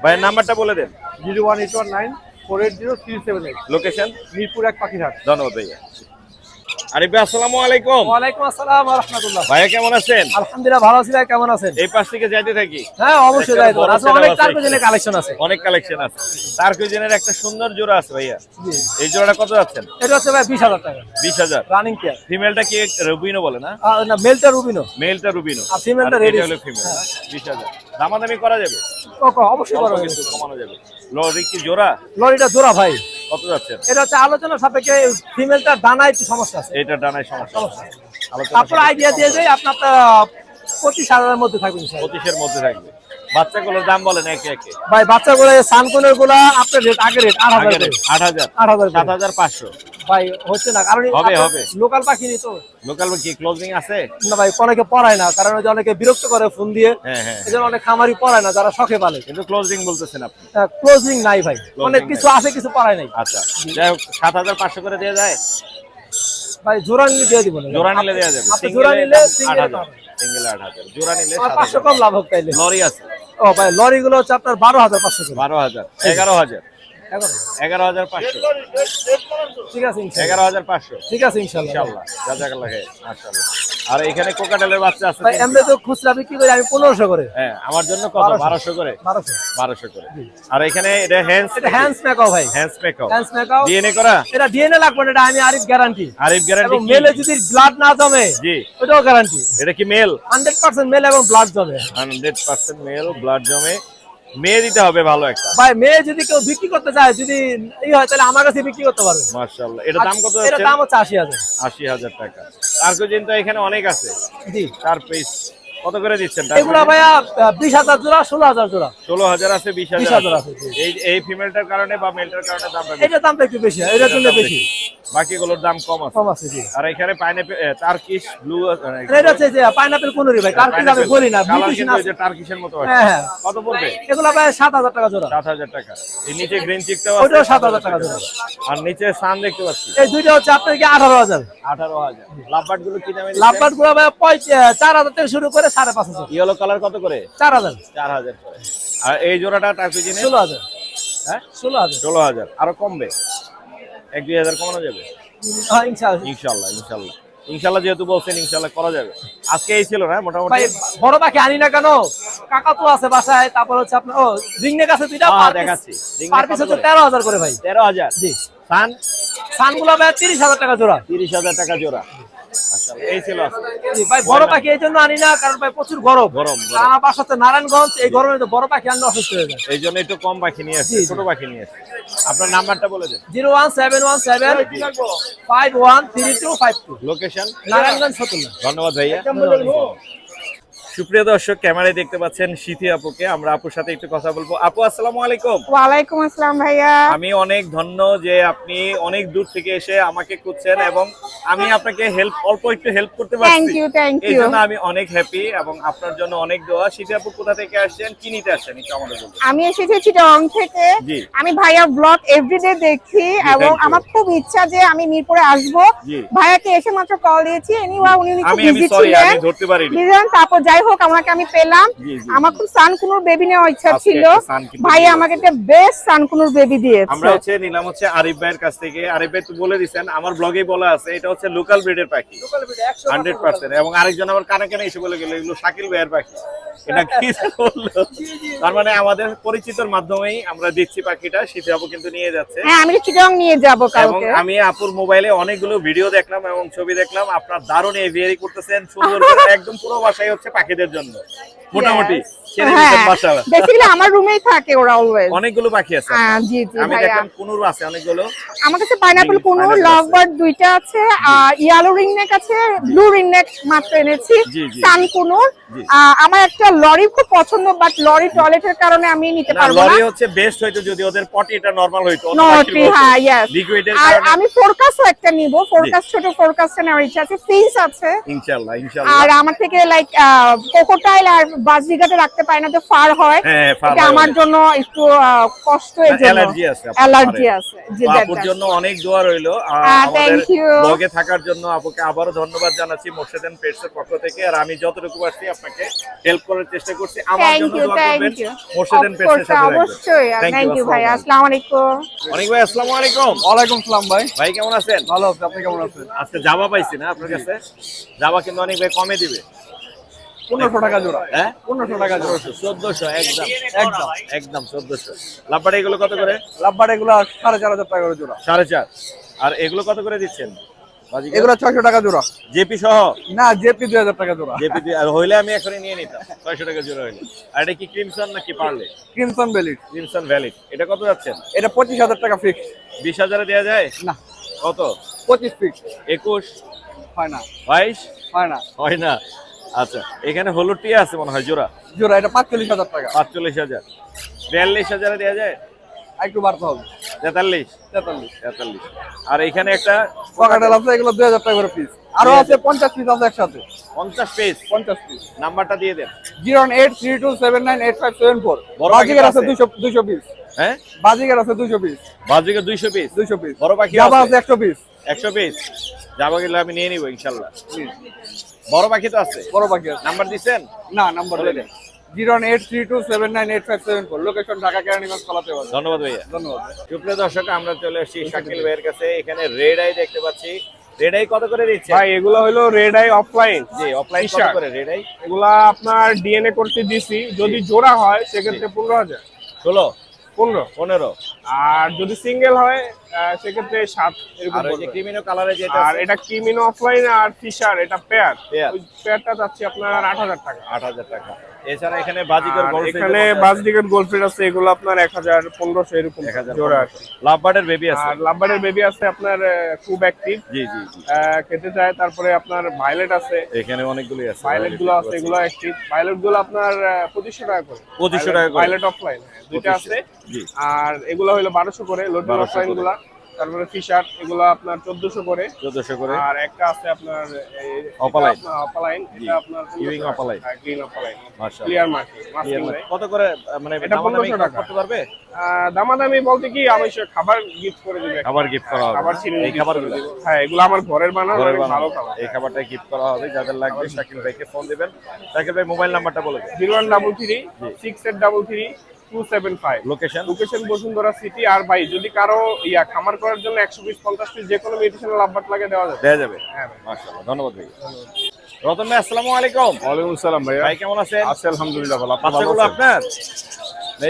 ভাইয়ের নাম্বারটা বলে দেন। 01819 480 লোকেশন? মিরপুর 1 পাখিরহাট। ধন্যবাদ ভাইয়া। আরিফ ভাই আসসালামু আলাইকুম। ওয়ালাইকুম আসসালাম ওয়া রাহমাতুল্লাহ। ভাইয়া কেমন আছেন? আলহামদুলিল্লাহ ভালো আছি ভাই, কেমন আছেন? এই পাশ থেকে যাইতে থাকি। হ্যাঁ অবশ্যই যাই তো, বড় আজকে অনেক setup আছে টার্গেটের এখানে। কালেকশন আছে। অনেক কালেকশন আছে। টার্কুইজেনের একটা সুন্দর জোড়া আছে ভাইয়া। জি। এই জোড়াটা কত যাচ্ছেন? এটা হচ্ছে ভাই 20,000 টাকা 20,000। Running pair. ফিমেলটা কি রুবিনো বলে না? না মেলটা রুবিনো, মেলটা রুবিনো আর ফিমেলটা আর রেডি। এটা হলো ফিমেল। 20,000 দামাদামি করা যাবে? অবশ্যই অল্প বড় কিছু কমানো যাবে। লরি কি জোড়া? লরিটা জোড়া ভাই। কত যাচ্ছেন? এটা হচ্ছে আলোচনা সাপেক্ষে, ফিমেলটা ডানায় একটু সমস্যা আছে। এটা ডানায় সমস্যা। আপনার আইডিয়া দিয়ে দেয়, আপনার 25,000 এর মধ্যে থাকবে ইনশাআল্লাহ। 25 এর মধ্যে থাকবে। বাচ্চাগুলোর দাম বলেন একে একে। ভাই বাচ্চাগুলো সানকনের গুলা আপনার রেট আগে রেট 8,000 আগে করে। 8,000 8,000 করে। 7,500। ভাই হচ্ছে না, কারণ হবে। লোকাল পাখি নি তো। লোকাল কি ক্লোজিং আছে? না ভাই অনেকে পড়ায় না, কারণ ওই যে অনেকে বিরক্ত করে ফোন দিয়ে। হ্যাঁ। এজন্য অনেক খামারি পড়ায় না, যারা শখে পালে। কিন্তু ক্লোজিং বলতেছেন আপনি? ক্লোজিং নাই ভাই, Closing অনেক নাই। কিছু আছে, কিছু পড়ায় নাই। আচ্ছা, যাই হোক 7,500 করে দেওয়া যায়? ভাই জোড়া নিলে দিয়ে দিব না। জোড়া নিলে দেওয়া যাবে। আপনি জোড়া নিলে সিঙ্গেলে single 8,000। সিঙ্গেলে 8,000। জোড়া নিলে 500 7,000। কম লাভ হোক তাইলে। লরি আছে? ও ভাই লরি গুলো হচ্ছে আপনার 12,500 করে। 12,000। 11,000। 11,000। 11,500। ঠিক আছে ইনশাআল্লাহ। 11,500। ঠিক আছে ইনশাআল্লাহ। ইনশাআল্লাহ। জাযাকাল্লাহ খাইর। মাশাআল্লাহ। আর এখানে কোকাটেলের বাচ্চা আছে? ভাই এমনি তো খুচরা বিক্রি করি আমি 1500 করে। হ্যাঁ, আমার জন্য কত? 1200 করে। 1200। 1200 করে। আর এখানে এটা হ্যান্ডস, এটা হ্যান্ডস মেকাও ভাই। Hands makeup. Hands macaw. DNA করা? এটা ডিএনএ লাগবে না, এটা আমি আরিফ গ্যারান্টি। আরিফ গ্যারান্টি এবং মেলে যদি ব্লাড না জমে, জি, ওটাও গ্যারান্টি। এটা কি মেল? 100% মেল এবং ব্লাড জমে। 100% মেল, ব্লাড জমে। মেয়ে দিতে হবে ভালো একটা। ভাই মেয়ে যদি কেউ বিক্রি করতে চায়, যদি এই হয় তাহলে আমার কাছে বিক্রি করতে পারবে। মাশাআল্লাহ। এটা দাম কত এর যাচ্ছে? দাম হচ্ছে 80,000। 80,000 টাকা। টার্কুইজেন তো এখানে অনেক আছে। জি। 4 পিস কত করে দিচ্ছেন? এগুলা ভাইয়া 20,000 জোড়া, 16,000 জোড়া। 16,000 আছে, 20,000 20,000 আছে। আছে, জি। এই ফিমেলটার কারণে বা মেলটার কারণে দামটা বেশি। এটার দামটা একটু বেশি, এটার জন্য বেশি। বাকিগুলোর দাম কম আছে। কম আছে, জি। আর এখানে পাইনাপল, টার্কিশ ব্লু, এটা হচ্ছে যে পাইনাপেল কোনরি ভাই, টার্কিশ আমি বলি না, মিউটেশন আছে। যে টার্কিশের মতো আছে। হ্যাঁ হ্যাঁ। কত পড়বে? এগুলা ভাই 7,000 টাকা জোড়া। 7,000 টাকা। এই নিচে গ্রিন চিকটাও আছে, ওটাও 7,000 টাকা জোড়া। আর নিচে সান দেখতে পাচ্ছি। এই দুইটা হচ্ছে আপনার কি 18,000। 18,000। লাভবার্ড গুলো কি দামে দিচ্ছেন? লাভবার্ড গুলো ভাই 4,000 থেকে শুরু করে 5,500। ইয়েলো কালার কত করে? 4,000। 4,000 করে। আর এই জোড়াটা টার্কিজিনে 16,000। হ্যাঁ 16,000। 16,000। আরো কমবে? 1-2,000 কমানো যাবে? হ্যাঁ ইনশাআল্লাহ। ইনশাআল্লাহ। ইনশাআল্লাহ যেহেতু বলছেন, ইনশাআল্লাহ করা যাবে। আজকে এই ছিল না মোটামুটি? ভাই বড় পাখি আনি না কেন, কাকাতু আছে বাসায়, তারপর হচ্ছে আপনার রিংনেক আছে দুইটা, হ্যাঁ, দেখাচ্ছি। রিংনেক পার পিস কত হচ্ছে করে? 13,000 করে ভাই। 13,000। জি। সান সানগুলো ভাই 30,000 টাকা জোড়া। 30,000 টাকা জোড়া। মাশাআল্লাহ, এই ছিল আজকে। জি ভাই, বড় পাখি এই জন্য আনি না, কারণ ভাই প্রচুর গরম। গরম। আমার বাসাতে নারায়ণগঞ্জ, এই গরমে তো বড় পাখি আনলে অসুস্থ হয়ে যায়। এই জন্য একটু কম পাখি নিয়ে আসছে, জি, জি। ছোট পাখি নিয়ে আসছে। আপনার নাম্বারটা বলে দেন। 01717513252। লোকেশন নারায়ণগঞ্জ ফতুল্লা। ধন্যবাদ ভাইয়া। সুপ্রিয় দর্শক, ক্যামেরায় দেখতে পাচ্ছেন সিথি আপুকে। আমরা আপুর সাথে একটু কথা বলবো। আপু আসসালামু আলাইকুম। ওয়ালাইকুম আসসালাম ভাইয়া। আমি অনেক ধন্য যে আপনি অনেক দূর থেকে এসে আমাকে খুঁজছেন এবং আমি আপনাকে অল্প একটু হেল্প করতে থ্যাংক পারছি। ইউ, থ্যাংক এই ইউ। জন্য আমি অনেক হ্যাপি এবং আপনার জন্য অনেক দোয়া। সিথি আপু কোথা থেকে আসছেন, কি নিতে আসছেন একটু আমাদের বলুন। আমি এসেছি চিটং থেকে। জি। আমি ভাইয়া ব্লগ এভরিডে দেখি এবং thank you. আমার খুব ইচ্ছা যে আমি মিরপুরে আসব। জি। ভাইয়াকে এসে মাত্র কল দিয়েছি, এনিওয়ে উনি খুব আমি বিজি সরি, ছিলেন। আমি ধরতে পারিনি। বুঝলেন, তারপর যাই হোক আমাকে আমি পেলাম। জি, জি, আমার জি। খুব সানকুনুর বেবি নেওয়ার ইচ্ছা আজকে ছিল। একটা সানকুনুর ভাইয়া baby আমাকে আছে। একটা বেস্ট সানকুনুর বেবি দিয়েছে। আমরা নিলাম আরিফ ভাইয়ের কাছ থেকে। আরিফ ভাই তো বলে দিচ্ছেন, আমার ব্লগে বলা আছে এটা হচ্ছে লোকাল ব্রিডের পাখি 100%। এবং আরেকজন আবার কানে কানে এসে বলে গেল এগুলো শাকিল ভাইয়ের পাখি। এটা কি বললো? তার মানে আমাদের পরিচিতর মাধ্যমেই আমরা দিচ্ছি পাখিটা। সিথি আপু কিন্তু নিয়ে যাচ্ছে। হ্যাঁ, আমি চিটং নিয়ে যাব এবং কালকে। আমি আপুর মোবাইলে অনেকগুলো ভিডিও দেখলাম এবং ছবি দেখলাম। আপনার দারুণ এভিয়ারি করতেছেন, সুন্দর করে একদম পুরো বাসায় হচ্ছে পাখিদের জন্য মোটামুটি ছেড়ে দিচ্ছেন বাসা। বেসিক্যালি আমার রুমেই থাকে ওরা অলওয়েজ। অনেকগুলো পাখি আছে হ্যাঁ, আপনার। জি, জি, আমি ভাইয়া। দেখলাম কুনুর আছে অনেকগুলো। আমার কাছে পাইনাপল জি, কুনুর, pineapple লাভবার্ড দুইটা আছে, আর ইয়েলো রিংনেক আছে, ব্লু রিংনেক মাত্র এনেছি, জি, জি। সান কুনুর। জি। আমার একটা লরি খুব পছন্দ, বাট লরি টয়লেটের কারণে আমি নিতে না, পারবো না। লরি হচ্ছে বেস্ট হইতো যদি ওদের পটিটা নরমাল হইতো। নটি, হ্যাঁ, yes। লিকুইডের আর কারণে আমি ফোরকাসও একটা নিব, ফোরকাস ছোট ফোরকাসটা নেওয়ার ইচ্ছা আছে, ফিন্স আছে। ইনশাআল্লাহ আর ইনশাআল্লাহ। আমার থেকে লাইক কোকোটাইল আর বাজরিগাটে রাখতে পারি না, তো ফার হয়। হ্যাঁ, ফার এটা হয় আমার অনেক। জন্য একটু কষ্ট, এর জন্য অ্যালার্জি আছে আপনার অ্যালার্জি ফারে। আছে। জি, তো that আপুর is. জন্য অনেক দোয়া রইলো। আমাদের thank you. ব্লগে থাকার জন্য আপুকে আবারও ধন্যবাদ জানাচ্ছি মোর্শেদ এন্ড পেটস এর পক্ষ থেকে। আর আমি যতটুকু পারছি আপনাকে হেল্প করার চেষ্টা করছি। আমার Thank জন্য you, দোয়া thank করবেন। you. Morshed and Of pets এর course, সাথে থাকবেন। অবশ্যই। থ্যাংক ইউ ভাই, আসসালামু আলাইকুম। অনেক ভাই আসসালামু আলাইকুম। ওয়ালাইকুম সালাম ভাই। ভাই কেমন আছেন? ভালো আছি, আপনি কেমন আছেন? আজকে জামা পাইছি না আপনার কাছে? জামা কিন্তু অনেক ভাই কমে দিবে। 1500 টাকা জোড়া। হ্যাঁ, 1500 টাকা জোড়া। 1400 একদম একদম 1400। লাভবার্ড এগুলো কত করে? লাভবার্ড এগুলো 4500 টাকা করে জোড়া। 4.5। আর এগুলো কত করে দিচ্ছেন? এগুলো 600 টাকা জোড়া। জেপি সহ? না, জেপি 2000 টাকা জোড়া। জেপি আর হইলে আমি এখনই নিয়ে নিতাম 600 টাকা জোড়া হইলে। আর এটা কি ক্রিমসন নাকি pearly? Crimson bellied. Crimson bellied. এটা কত যাচ্ছেন? এটা 25000 টাকা ফিক্স। 20,000 এ দেওয়া যায়? না, কত? 25 ফিক্স। 21? হয় না, 22? হয় না। হয় না। আচ্ছা, এখানে হলুদ টিয়া আছে মনে হয় জোড়া। জোড়া এটা 45000 টাকা। 45,000। 42,000 এ দেওয়া যায়? একটু বাড়তে হবে। 43? 43। 43। আর এখানে একটা পকেটেল আছে, এগুলো 2000 টাকা করে পিস। আরো আছে 50 পিস আছে একসাথে। 50 পিস। 50 পিস। নাম্বারটা দিয়ে দেন। 01832798574। বড় বাজিগার পাখি আছে আছে? 200 পিস। হ্যাঁ, বাজিগার আছে 200 পিস। বাজিকে 200 পিস। 200 পিস। বড় পাখি জাবা আছে? আছে 100 পিস। 100 পিস। যাবা গেলে আমি নিয়ে নিব ইনশাআল্লাহ। বড় পাখি তো আছে? বড় পাখি আছে। নাম্বার দিছেন? না, নাম্বার বলে দেন। 01832798574। লোকেশন ঢাকা কেরানীগঞ্জ কলাতে বাজার। ধন্যবাদ ভাইয়া। ধন্যবাদ। সুপ্রিয় দর্শক, আমরা চলে আসছি শাকিল ভাইয়ের কাছে। এখানে রেড আই দেখতে পাচ্ছি। রেড আই কত করে দিচ্ছে? ভাই এগুলো হলো রেড আই অফলাইন। জি, অফলাইন কত T-shirt। করে রেড আই? এগুলা আপনার ডিএনএ করতে দিছি, যদি জোড়া হয় সেক্ষেত্রে 15000। 16? 15। 15? আর যদি সিঙ্গেল হয় সেক্ষেত্রে 7 এরকম আর ওই যে পড়বে। ক্রিমিনো কালারে যেটা আর আছে? এটা ক্রিমিনো অফলাইন আর ফিশার এটা পেয়ার। Pair। ওই পেয়ারটা যাচ্ছে আপনার 8000 টাকা। 8000 টাকা। এছাড়া এখানে বাজিকর আর গোল্ড এখানে বাজডিগেট গোল্ডফিট আছে, এগুলো আপনার 1000 1500 এরকম জোড়া আছে। লাভবার্ডের বেবি আছে? আর লাভবার্ডের বেবি আছে আপনার খুব অ্যাক্টিভ, জি জি জি। খেতে চায়। তারপরে আপনার ভায়োলেট আছে, এখানে অনেকগুলোই আছে। ভায়োলেট গুলো আছে, এগুলো অ্যাক্টিভ। ভায়োলেট গুলো আপনার 2500 টাকা করে। 2500 টাকা করে? ভায়োলেট অফলাইন দুইটা আছে। জি। আর এগুলো হলো 1200 করে লোড 1200 অফলাইন করে। গুলা। তারপরে ফিশার এগুলো আপনার 1400 করে। 1400 করে। আর একটা আছে আপনার অপালাইন। অপালাইন, জি। এটা আপনার ইউইং অপালাইন। গ্রিন অপালাইন, মাশাআল্লাহ। Clear marking masking. কত করে মানে এটা দামাদামি 1500 টাকা। করতে পারবে? দামাদামি বলতে কি অবশ্যই খাবার গিফট করে দিবে। খাবার গিফট করা হবে? খাবার ছিনে এই খাবারগুলো? হ্যাঁ, এগুলো আমার ঘরের বানানো, ঘরের অনেক ভালো বানানো। খাবার। এই খাবারটা গিফট করা হবে। যাদের লাগবে শাকিল ভাইকে ফোন দিবেন। শাকিল ভাই মোবাইল নাম্বারটা বলে দেন। 013368275। লোকেশন? Location Bashundhara City. আর ভাই যদি কারো খামার করার জন্য 100 পিস 50 পিস যে কোনো মেডিসিনাল লাভবাট লাগে দেওয়া যাবে। দেয়া যাবে? হ্যাঁ ভাই। মাশাআল্লাহ, ধন্যবাদ ভাই। রতন ভাই আসসালামু আলাইকুম। ওয়ালাইকুম আসসালাম ভাইয়া। ভাই কেমন আছেন? আছি আলহামদুলিল্লাহ ভালো। আপনি ভালো বাচ্চাগুলো আছেন? আপনার?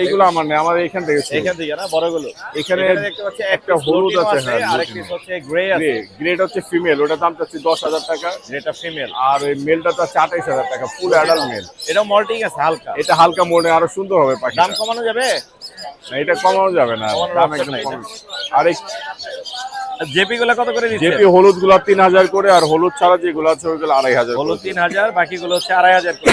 এইগুলো আমার নেই, আমার এখান থেকে ছিল। এখান থেকে না বড়গুলো? এখানে দেখতে পাচ্ছি একটা হলুদ আছে, হ্যাঁ, আর একটা হচ্ছে গ্রে আছে। গ্রেড হচ্ছে ফিমেল, ওটা দাম চাচ্ছি 10,000 টাকা। এটা ফিমেল। আর ওই মেলটা তো 28,000 টাকা, ফুল অ্যাডাল্ট মেল। এটা মল্টিং আছে হালকা। এটা হালকা মোড়ে আরো সুন্দর হবে পাখি। দাম কমানো যাবে? না, এটা কমানো যাবে না, কমানোর দাম option একদম নাই, কম। না? আর এই জেপি গুলো কত করে দিচ্ছেন? জেপি হলুদ গুলো 3,000 করে, আর হলুদ ছাড়া যেগুলো আছে ওইগুলো 2,500 হলুদ 3000, বাকিগুলো হচ্ছে 2500 করে।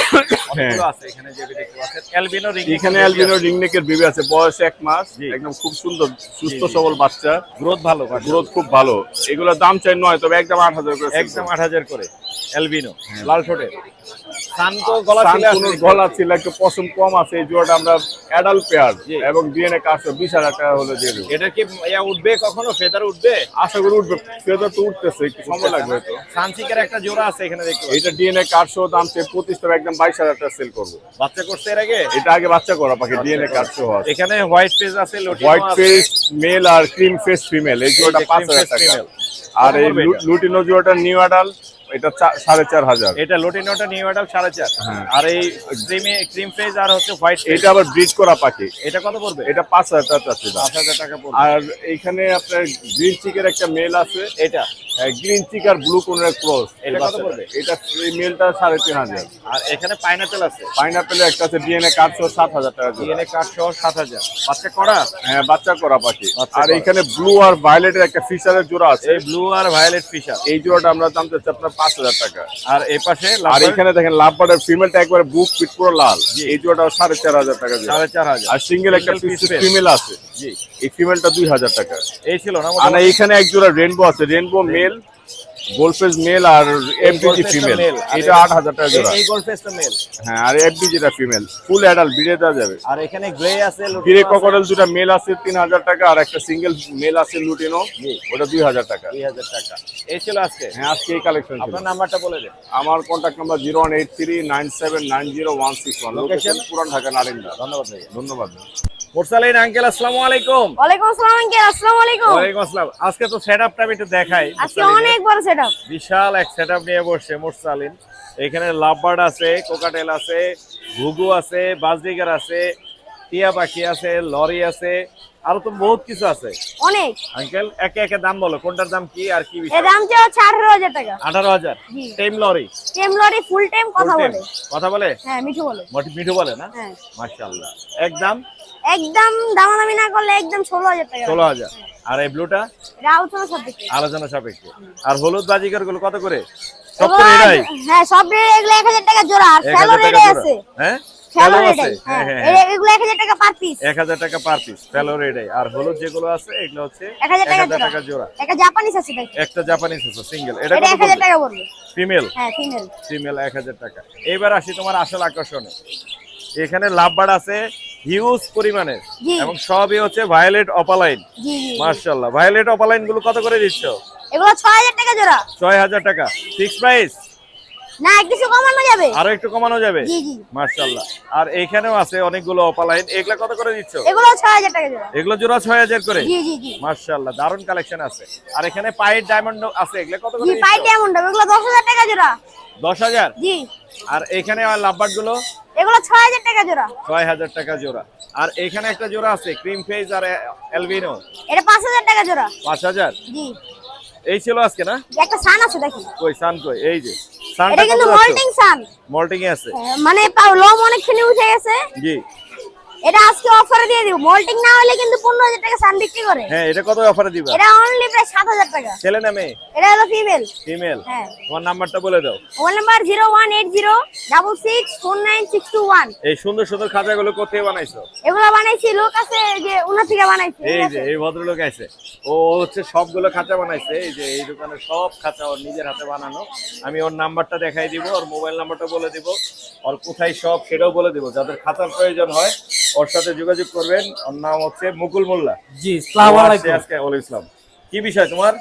অনেকগুলো আছে এখানে জেপি দেখতে পাচ্ছেন। অ্যালবিনো রিং, এখানে অ্যালবিনো রিংনেকের বেবি আছে, বয়স 1 মাস, জি। একদম খুব সুন্দর সুস্থ সবল বাচ্চা, গ্রোথ ভালো, গ্রোথ খুব ভালো। এগুলোর দাম চাই নয়, তবে একদম 8,000 করে। একদম 8000 করে। অ্যালবিনো লাল ঠোঁটের। সান তো গলা ছিল, সানকুনোর গলা ছিল, একটু পশম কম আছে। এই জোড়াটা আমরা অ্যাডাল্ট পেয়ার জি। এবং ডিএনএ কার্ড 20,000 টাকা হলে দিয়ে দেবো। এটা কি ইয়া উঠবে কখনো? ফেদার উঠবে? আশা করি উঠবে, ফেদার তো উঠতেছে, একটু সময় লাগবে তো। সানসিকের একটা জোড়া আছে এখানে দেখতে পাচ্ছি। এটা ডিএনএ কার্ড সহ দাম চাই 25 টাকা, একদম 22,000 টাকা সেল করবো। বাচ্চা করছে এর আগে? এটা আগে বাচ্চা করা পাখি, ডিএনএ কার্ড সহ আছে। এখানে হোয়াইট ফেস আছে, লুটিনো হোয়াইট আছে। ফেস মেল আর ক্রিম ফেস ফিমেল, এই জোড়াটা এই যে cream 5,000 face টাকা। female। আর কত এই পড়বে এটা? লুটিনো জোড়াটা নিউ অ্যাডাল্ট, এটা 4,500। এটা লুটিনোটা নিউ অ্যাডাল 4.5। হ্যাঁ। আর এই ক্রিম ফেস আর হচ্ছে হোয়াইট ফেস, এটা আবার ব্রিড করা পাখি, এটা কত পড়বে? এটা 5,000 টাকা চাচ্ছি দাম। 5000 টাকা পড়বে। আর এইখানে আপনার গ্রিন চিকের একটা মেল আছে, এটা গ্রিন চিক আর ব্লু কোনের ক্রস। এটা কত পড়বে? এটা এই মেলটা 3,500। আর এখানে পাইনাপেল আছে, পাইনাপেলের একটা আছে ডিএনএ কার্ড সহ 7,000 টাকা জোড়া। ডিএনএ কার্ড সহ 7000। বাচ্চা করা? হ্যাঁ, বাচ্চা করা পাখি। বাচ্চা আর করা। এখানে ব্লু আর ভায়োলেটের একটা ফিশারের জোড়া আছে, এই ব্লু আর ভায়োলেট ফিশার। এই জোড়াটা আমরা দাম চাচ্ছি আপনার 5,000 টাকা। আর এই পাশে আর এখানে দেখেন লাভবার্ডের ফিমেলটা একবারে বুক পিট পুরো লাল, এই জোড়াটা 4,500 টাকা জোড়া। 4500। আর সিঙ্গেল একটা ফিমেল আছে, জি, এই ফিমেলটা 2,000 টাকা। এই ছিল না? আর এইখানে এক জোড়া রেনবো আছে, রেনবো মেল, গোল্ডফেস মেল আর এফবিজি ফিমেল, এটা 8,000 টাকা জোড়া। এই গোল্ড ফেসটা মেল। হ্যাঁ, আর এফবিজিটা ফিমেল, ফুল অ্যাডাল্ট, বিড়ে দেওয়া যাবে। আর এখানে গ্রে আছে, বিড়ে ককরেল দুটা মেল আছে 3,000 টাকা, আর একটা সিঙ্গেল মেল আছে লুটিনো, ওটা 2,000 টাকা। 2000 টাকা। এই ছিল আজকে। হ্যাঁ, আজকে এই কালেকশন ছিল। আপনার নাম্বারটা বলে দেন। আমার কন্ট্যাক্ট নাম্বার 0183979061, লোকেশন পুরান ঢাকা নারিন্দা। ধন্যবাদ ভাইয়া। ধন্যবাদ। মুরসালিন আঙ্কেল, আসসালামু আলাইকুম। ওয়ালাইকুম আসসালাম আঙ্কেল, আসসালামু আলাইকুম। ওয়ালাইকুম আসসালাম। আজকে তো সেটআপটা আমি একটু দেখাই। আজকে অনেক বড় সেটআপ। বিশাল এক সেটআপ নিয়ে বসছে মুরসালিন। এখানে লাভবার্ড আছে, কোকাটেল আছে, ঘুঘু আছে, বাজরিগার আছে, টিয়া পাখি আছে, লরি আছে, আরো তো বহুত কিছু আছে। অনেক। আঙ্কেল একে একে দাম বলো, কোনটার দাম কি আর কি এর বিষয়? দাম চাও 18,000 টাকা। 18,000। জি। টেম লরি? টেম লরি ফুল টাইম কথা Full বলে। time? কথা বলে? হ্যাঁ, মিঠু বলে। মিঠু বলে না? হ্যাঁ। মাশাআল্লাহ। একদম একদম দামাদামি না করলে একদম 16,000 টাকা। 16,000। আর এই ব্লুটা? এটা আলোচনা সাপেক্ষে। আলোচনা সাপেক্ষে। আর হলুদ বাজিকার গুলো কত করে? সব তো এগুলো- এরাই হ্যাঁ, সব রেট এগুলো 1000 টাকা জোড়া, আর 1000 ফেলো টাকা রেটে জোড়া। আছে। হ্যাঁ, ফেলো ফেলো রেটে। আছে। হ্যাঁ, হ্যাঁ, হ্যাঁ, এগুলো 1000 টাকা পার পিস। 1000 টাকা পার পিস ফেলো রেডে। আর হলুদ যেগুলো আছে এগুলো হচ্ছে 1000 টাকা 1000 টাকা জোড়া। একটা জাপানিজ আছে ভাই। একটা জাপানিজ আছে সিঙ্গেল, এটা এটা কত 1000 পড়বে? টাকা পড়বে। ফিমেল? হ্যাঁ, ফিমেল। ফিমেল 1000 টাকা। এবার আসি তোমার আসল আকর্ষণে। এখানে লাভবার্ড আছে হিউজ পরিমাণের, জি। এবং সবই হচ্ছে ভায়োলেট অপালাইন। জি জি। মাশাআল্লাহ। ভায়োলেট অপালাইন গুলো কত করে দিচ্ছ? এগুলো 6000 টাকা জোড়া। 6000 টাকা ফিক্স প্রাইস? না, কিছু কমানো যাবে। আরো একটু কমানো যাবে? জি জি। মাশাআল্লাহ। আর এখানেও আছে অনেকগুলো অপালাইন, এগুলা কত করে দিচ্ছ? এগুলো 6000 টাকা জোড়া। এগুলো জোড়া 6000 করে? জি জি জি। মাশাআল্লাহ, দারুন কালেকশন আছে। আর এখানে পাইট ডায়মন্ড আছে, এগুলা কত করে জি, দিচ্ছ? পাই ডায়মন্ড এগুলো 10,000 টাকা জোড়া। 10,000? জি। আর এখানে আর লাভবার্ড গুলো এগুলো 6000 টাকা জোড়া। 6000 টাকা জোড়া। আর এখানে একটা জোড়া আছে ক্রিম ফেজ আর অ্যালবিনো, এটা 5000 টাকা জোড়া। 5000। জি। এই ছিল আজকে না? একটা সান আছে দেখি। কই সান কই? এই যে সানটা এটা কত কিন্তু আছে? মল্টিং সান। মল্টিং এ আছে। মানে লোম অনেকখানি উঠে গেছে। জি। এটা আজকে অফারে দিয়ে দিব। মল্টিং না হলে কিন্তু 15,000 টাকা সান বিক্রি করে। হ্যাঁ, এটা কত অফারে দিবা? এটা অনলি প্রায় 7000 টাকা। ছেলে না মেয়ে? এটা হলো ফিমেল। ফিমেল। হ্যাঁ। তোমার নাম্বারটা বলে দাও। Mobile number 018066499621। এই সুন্দর সুন্দর খাঁচাগুলো কোথায় বানাইছো? এগুলো বানাইছি লোক আছে যে উনা থেকে বানাইছি। এই যে এই ভদ্রলোক আছে, ও হচ্ছে সবগুলো খাঁচা বানাইছে। এই যে এই দোকানের সব খাঁচা ওর নিজের হাতে বানানো। আমি ওর নাম্বারটা দেখাই দিব, ওর মোবাইল নাম্বারটা বলে দিব, ওর কোথায় সব সেটাও বলে দিব। যাদের খাঁচার প্রয়োজন হয় ওর সাথে যোগাযোগ করবেন। ওর নাম হচ্ছে মুকুল মোল্লা। জি, আসসালামু আলাইকুম। আজকে ওয়ালাইকুম আসসালাম। কি বিষয় তোমার?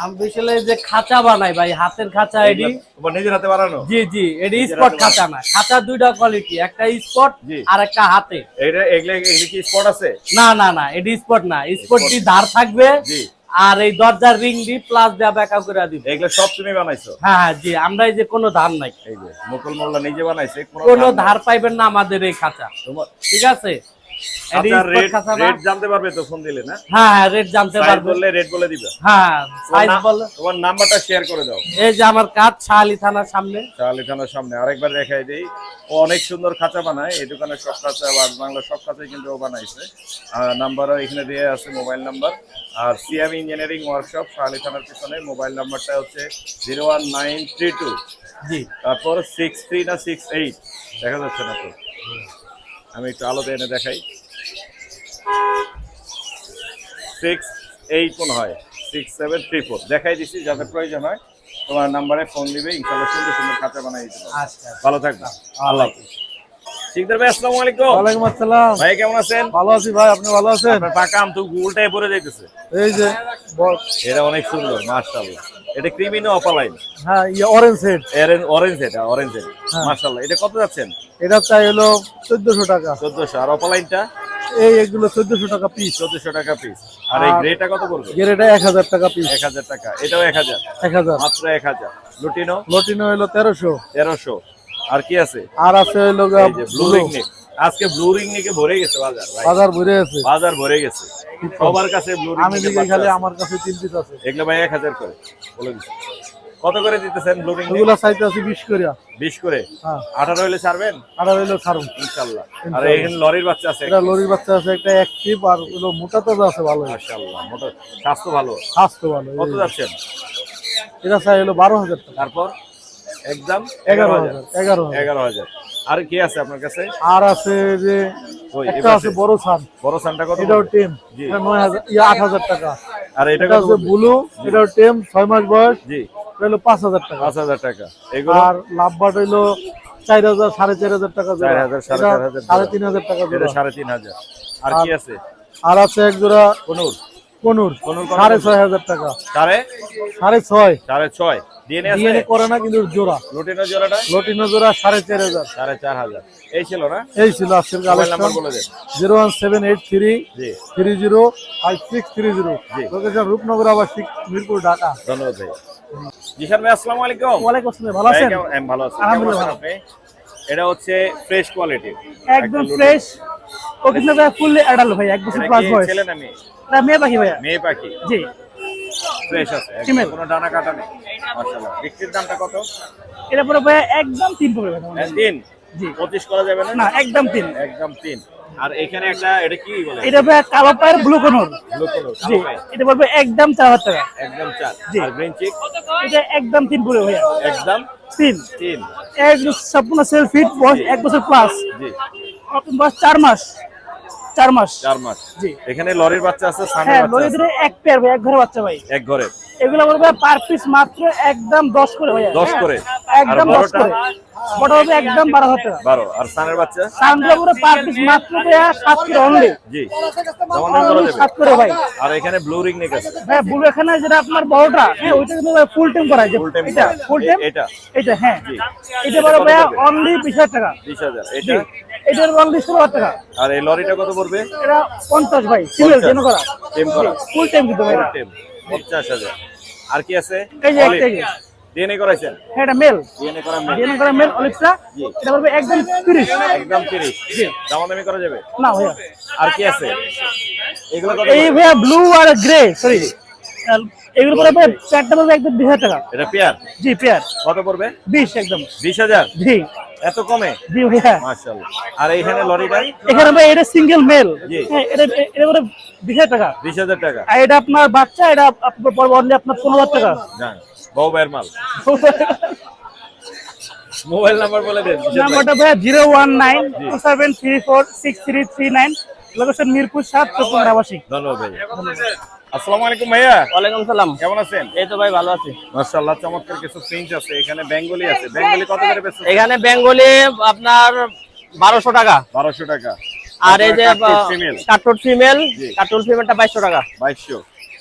আমি বিশালে যে খাঁচা বানাই ভাই, হাতের খাঁচা এডি। তোমার নিজের হাতে বানানো? জি জি, এডি নিজের স্পট হাতে খাঁচা না, খাঁচা দুইটা কোয়ালিটি, একটা স্পট জি। আর একটা হাতে। এইটা এগুলো কি স্পট আছে? না না না, এডি স্পট না, স্পটটি ধার থাকবে। জি। আর এই দরজার রিং দি প্লাস দেয়া ব্যাকআপ করে দিব। এগুলো সব তুমি বানাইছো? হ্যাঁ হ্যাঁ জি, আমরা এই যে কোনো ধার নাই, এই যে মুকুল মোল্লা নিজে বানাইছে, কোনো ধার পাইবেন না আমাদের এই খাঁচা। তোমার ঠিক আছে? আচ্ছা রেট জানতে পারবে তো ফোন দিলে না? হ্যাঁ রেট জানতে সাইজ পারবে। বললে রেট বলে দিবে। হ্যাঁ সাইজ বল। তোমার নাম্বারটা শেয়ার করে দাও। এই যে আমার কাজ শাহালি থানার সামনে। শাহালি থানার সামনে আরেকবার দেখাই দেই। ও অনেক সুন্দর খাঁচা বানায়, এই দোকানে সব খাঁচা বাংলা সব খাঁচাই কিন্তু ও বানাইছে। নাম্বারও এখানে দিয়ে আছে, মোবাইল নাম্বার। আর সিএম ইঞ্জিনিয়ারিং ওয়ার্কশপ শাহালি থানার পিছনে। মোবাইল নাম্বারটা হচ্ছে 01932 জি তারপর 63 না 68 দেখা যাচ্ছে না তো, আমি একটু আলোতে এনে দেখাই। 68 কোন হয় 6734 দেখাই দিছি, যাদের প্রয়োজন হয় তোমার নাম্বারে ফোন দিবে, ইনশাআল্লাহ সুন্দর সুন্দর খাঁচা বানাই দিতে পারবে। আচ্ছা ভালো থাকবে। আল্লাহ হাফেজ। শিকদার ভাই আসসালামু আলাইকুম। ওয়ালাইকুম আসসালাম। ভাই কেমন আছেন? ভালো আছি ভাই, আপনি ভালো আছেন? আপনার পাকা আম তো গুলটাই পড়ে যাইতেছে। এই যে এটা অনেক সুন্দর মাশাআল্লাহ। এটা ক্রিমি না অপালাইন? হ্যাঁ অরেঞ্জ হেড। অরেঞ্জ এটা অরেঞ্জ হেড মাশাআল্লাহ। এটা কত যাচ্ছেন? এটা চাই হলো 1400 টাকা। 1400। আর অপালাইনটা? এগুলো 1400 টাকা পিস। 1400 টাকা পিস। আর এই গ্রেটা কত পড়বে? গ্রেটা 1000 টাকা পিস। 1000 টাকা। এটাও 1000। 1000 মাত্র 1000। লুটিনো? লটিনো হলো 1300। 1300। আর কি আছে? আর আছে হলো এই যে ব্লু রিং নেক। আজকে ব্লু রিং নেকে ভরে গেছে বাজার ভাই। বাজার ভরে আছে। বাজার ভরে গেছে সবার কাছে ব্লু রিং। আমি দেখি খালি আমার কাছে 3 পিস আছে। এগুলো ভাই 1000 করে বলে দিচ্ছি। কত করে দিতেছেন ব্লু রিং? এগুলো চাইতে আছে 20 করে। 20 করে? হ্যাঁ 18 হইলে ছাড়বেন? 18 হইলো ছাড়ুন ইনশাআল্লাহ। আর এখানে লরির বাচ্চা আছে? এটা লরির বাচ্চা আছে একটা অ্যাক্টিভ, আর হলো মোটা তাজা আছে ভালো। মাশাআল্লাহ মোটা স্বাস্থ্য ভালো। স্বাস্থ্য ভালো। কত যাচ্ছেন? এটা চাই হলো 12000 টাকা। তারপর একদম 11000। 11000। আর কি আছে আপনার কাছে? আর আছে যে ওই একটা আছে বড় সান। বড় সানটা কত? এটাও টেম। জি। এটা 9000 8000 টাকা। আর এটা এটা কত? আছে ব্লু, এটাও টেম 6 মাস বয়স। জি। এটা হলো 5000 টাকা। 5000 টাকা। এগুলো? আর লাভবাট হইলো 4000 4500 টাকা জোড়া। 4000 4500 3500 টাকা এটা জোড়া। 3500। আর কি আছে? আর আছে এক জোড়া কোনুর? কোনুর কোনুর 6500 টাকা। 6.5 6.5 ডিএনএ আছে? ডিএনএ করে না কিন্তু জোড়া। লুটিনো জোড়াটা? লটিনো জোড়া 4500। 4500। এই ছিল না? এই ছিল আজকের মোবাইল নাম্বার কালেকশন। বলে দেন। 01783 জি 305630। জি। লোকেশন রূপনগর, আবাসিক, মিরপুর, ঢাকা। ধন্যবাদ ভাই। জিশান ভাই আসসালামু আলাইকুম। ওয়ালাইকুম আসসালাম, ভালো ভাই আছেন? আমি ভালো আছি। আলহামদুলিল্লাহ কেমন আছেন আপনি? এটা হচ্ছে ফ্রেশ কোয়ালিটি, একদম ফ্রেশ। ও কিন্তু ভাই ফুললি অ্যাডাল্ট ভাই, 1 বছর প্লাস বয়স। ছেলে না মেয়ে? এটা মেয়ে পাখি ভাইয়া। মেয়ে পাখি। জি ফ্রেশ আছে, একদম Female। কোনো ডানা কাটা নেই মাশাআল্লাহ। বিক্রির দামটা কত? এটা পুরো ভাইয়া একদম 3 পড়বে ভাই। 3? জি। 25 করা যাবে না? না একদম 3। একদম 3। আর এখানে একটা এটা কি বলে? এটা ভাইয়া কালো পায়ের ব্লু কোনর। Blue colour. জি এটা পড়বে একদম 4000 টাকা। একদম 4। জি। আর গ্রিন চিক? এটা একদম 3 পড়বে ভাইয়া। একদম 3। 3। একদম সম্পূর্ণ সেলফ ফিট, বয়স 1 বছর প্লাস। জি। বয়স 4 মাস। 4 মাস। 4 মাস। জি। এখানে লরির বাচ্চা আছে, সানের হ্যাঁ বাচ্চা লরি আছে। ধরে এক পেয়ার ভাই, এক ঘরে বাচ্চা ভাই। এক ঘরে এগুলো বলবে পার পিস মাত্র একদম 10 করে ভাইয়া। 10 করে। একদম আর 10 বড়টা? করে। বড় হবে একদম 12000 টাকা। 12। আর সানের বাচ্চা? সানগ্লাসগুলো পার পিস মাত্র ভাইয়া 7 করে অনলি। জি। যেমন দাম করা যাবে। 7 করে ভাই। আর এখানে ব্লু রিং নেক আছে। ভাই বুলু এখানে যেটা আপনার বড়টা, হ্যাঁ ওইটা কিন্তু ফুল টাইম করা যায়। Full time এটা করা। Full time. এটা? এটা হ্যাঁ। জি। এটা বড় ভাইয়া অনলি 20000 টাকা। 20000। জি। এটা? এটার অনলি 16000 টাকা। আর এই লরিটা কত পড়বে? এটা 50 ভাই, সিঙ্গেল জেনো করা। টেম করা? ফুল টাইম কিন্তু ভাই। টেম 50000। আর কি আছে? এই যে Olive? একটা যে। ডিএনএ করাইছেন? হ্যাঁ এটা মেল। ডিএনএ করা মেয়ে? জেনো করা মেল অলিভটা। জি। এটা বলবে একদম 30। একদম 30। জি। দামাদামি করা যাবে? না ভাইয়া। আর কি আছে? এগুলো কত? এই ভাইয়া ব্লু আর গ্রে, সরি এগুলো পরে ভাই চারটা পড়বে একদম 20000 টাকা। এটা পেয়ার? জি পেয়ার কত পড়বে? 20 একদম। 20000? জি এত কমে? জি ভাইয়া। মাশাআল্লাহ। আর এইখানে লরিটা? এখানে ভাই এটা সিঙ্গেল মেল। জি। হ্যাঁ এটা এটা পরে 20000 টাকা। 20000 টাকা। আর এটা আপনার বাচ্চা, এটা আপনার পড়বে অনলি আপনার 15000 টাকা। জান বউ ভাইয়ের মাল। মোবাইল নাম্বার বলে দেন। নাম্বারটা ভাইয়া 01927346339, লোকেশন মিরপুর 7, চট্টগ্রাম আবাসিক। ধন্যবাদ ভাই। আসসালামু আলাইকুম ভাইয়া। ওয়ালাইকুম সালাম। কেমন আছেন? এই তো ভাই ভালো আছি। মাশাআল্লাহ চমৎকার কিছু ফিঞ্চ আছে। এখানে বেঙ্গলি আছে। বেঙ্গলি কত করে বেচছেন? এখানে বেঙ্গলি আপনার 1200 টাকা। 1200 টাকা। আর এই যে ফিমেল কাটুট ফিমেল, জি। কাটুট ফিমেলটা 2200 টাকা। 2200।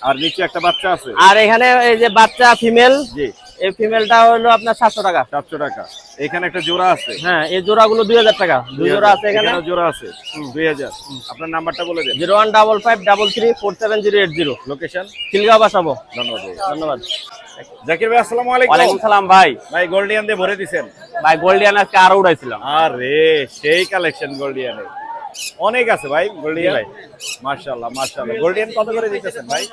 আর নিচে একটা বাচ্চা আছে। আর এখানে এই যে বাচ্চা ফিমেল, জি। এই ফিমেলটা হলো আপনার 700 টাকা। 700 টাকা। এখানে একটা জোড়া আছে। হ্যাঁ এই জোড়াগুলো 2000 টাকা। দুই জোড়া আছে এখানে। এখানে জোড়া আছে 2000। আপনার নাম্বারটা বলে দেন। 01553347080। লোকেশন? খিলগাঁও বাসাবো। ধন্যবাদ ভাই। ধন্যবাদ। জাকির ভাই আসসালামু আলাইকুম। ওয়ালাইকুম সালাম ভাই। ভাই গোল্ডিয়ান দিয়ে ভরে দিছেন? ভাই গোল্ডিয়ান আজকে আরো উড়াইছিলাম। আরে সেই কালেকশন গোল্ডিয়ানের। অনেক আছে ভাই গোল্ডিয়ান। মাশাআল্লাহ মাশাআল্লাহ। গোল্ডিয়ান কত করে দিতেছেন ভাই?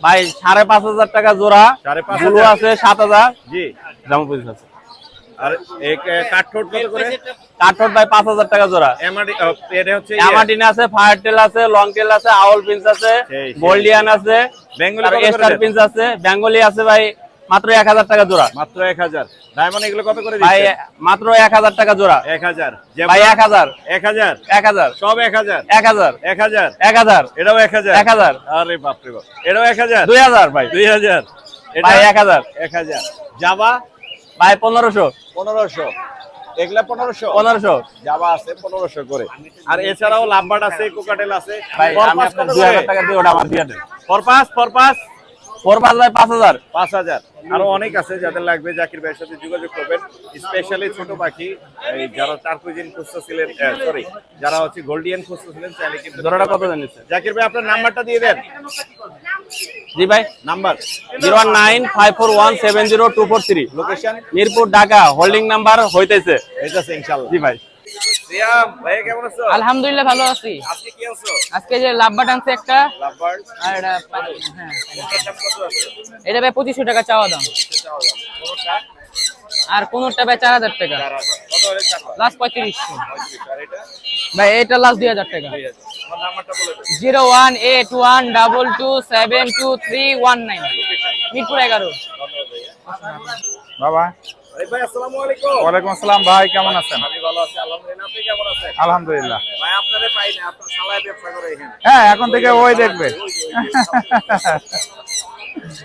ভাই 5,500 টাকা জোড়া, 5,500 ব্লু আছে 7,000, জি। জামপুরি আছে। আর এক কাঠঠোট কত করে? কাঠঠোট ভাই 5,000 টাকা জোড়া। এটা হচ্ছে অ্যামাটিন আছে, ফায়ার টেল আছে, লং টেল আছে, আউল পিন্স আছে, সেই। গোল্ডিয়ান আছে, বেঙ্গলি আর কত করে স্টার দেন? পিন্স আছে, বেঙ্গলি আছে ভাই মাত্র 1,000 টাকা জোড়া। মাত্র 1000। ডায়মন্ড এগুলো কত করে ভাই দিচ্ছেন? মাত্র 1,000 টাকা জোড়া। 1000। ভাই 1,000 1000 1,000 সব 1000 1,000 1000 1,000 এটাও 1000 1,000 আরে বাপ রে বাপ। এটাও 1000 2,000 ভাই 2000 ভাই 1,000 1000 জাভা ভাই 1,500 1500 এগুলা 1500 1500 জাভা আছে 1500 করে। আর এছাড়াও লাম্বার্ড আছে, কোকাটেল আছে। ভাই আমি ফরপাস আপনার কত 2,000 করে? টাকা দিয়ে ওটা আমার দিয়ে দেন। ফরপাস ফোরপাস ভাই 5,000 5000। আরো অনেক আছে যাদের লাগবে জাকির ভাইয়ের সাথে যোগাযোগ করবেন। স্পেশালি ছোট পাখি এই যারা টার্কুইজিন খুঁজতেছিলেন, সরি যারা হচ্ছে গোল্ডিয়ান খুঁজতেছিলেন চাইলে কিন্তু জোড়াটা কত জানিয়েছে? জাকির ভাই আপনার নাম্বারটা দিয়ে দেন। জি ভাই number 01954170243 location Mirpur Dhaka holding number হইতেছে। এটা ইনশাআল্লাহ। জি ভাই সিয়াম ভাই কেমন আছো? আলহামদুলিল্লাহ ভালো আছি। আজকে কি আছো? আজকে যে লাভবাট আনছে একটা, লাভবার্ড আর এটা হ্যাঁ কোনটার দাম কত আছে? এটা ভাই 2500 টাকা চাওয়া দাম, কোনটা আর কোনটা ভাই 4,000 টাকা, 4000 কত হলে ছাড়বা? লাস্ট 3500। আর এটা ভাই এটা লাস্ট 2,000 টাকা। আমার নাম্বারটা বলে দেন। 01812722319 মিরপুর 11। বাবা ভাই আসসালামু আলাইকুম। ওয়ালাইকুম আসসালাম ভাই, কেমন আছেন? আমি ভালো আছি আলহামদুলিল্লাহ। আপনি কেমন আছেন? আলহামদুলিল্লাহ। ভাই আপনারে পাই না, আপনার শালায় ব্যবসা করে এখানে। হ্যাঁ, এখন থেকে ওই দেখবে।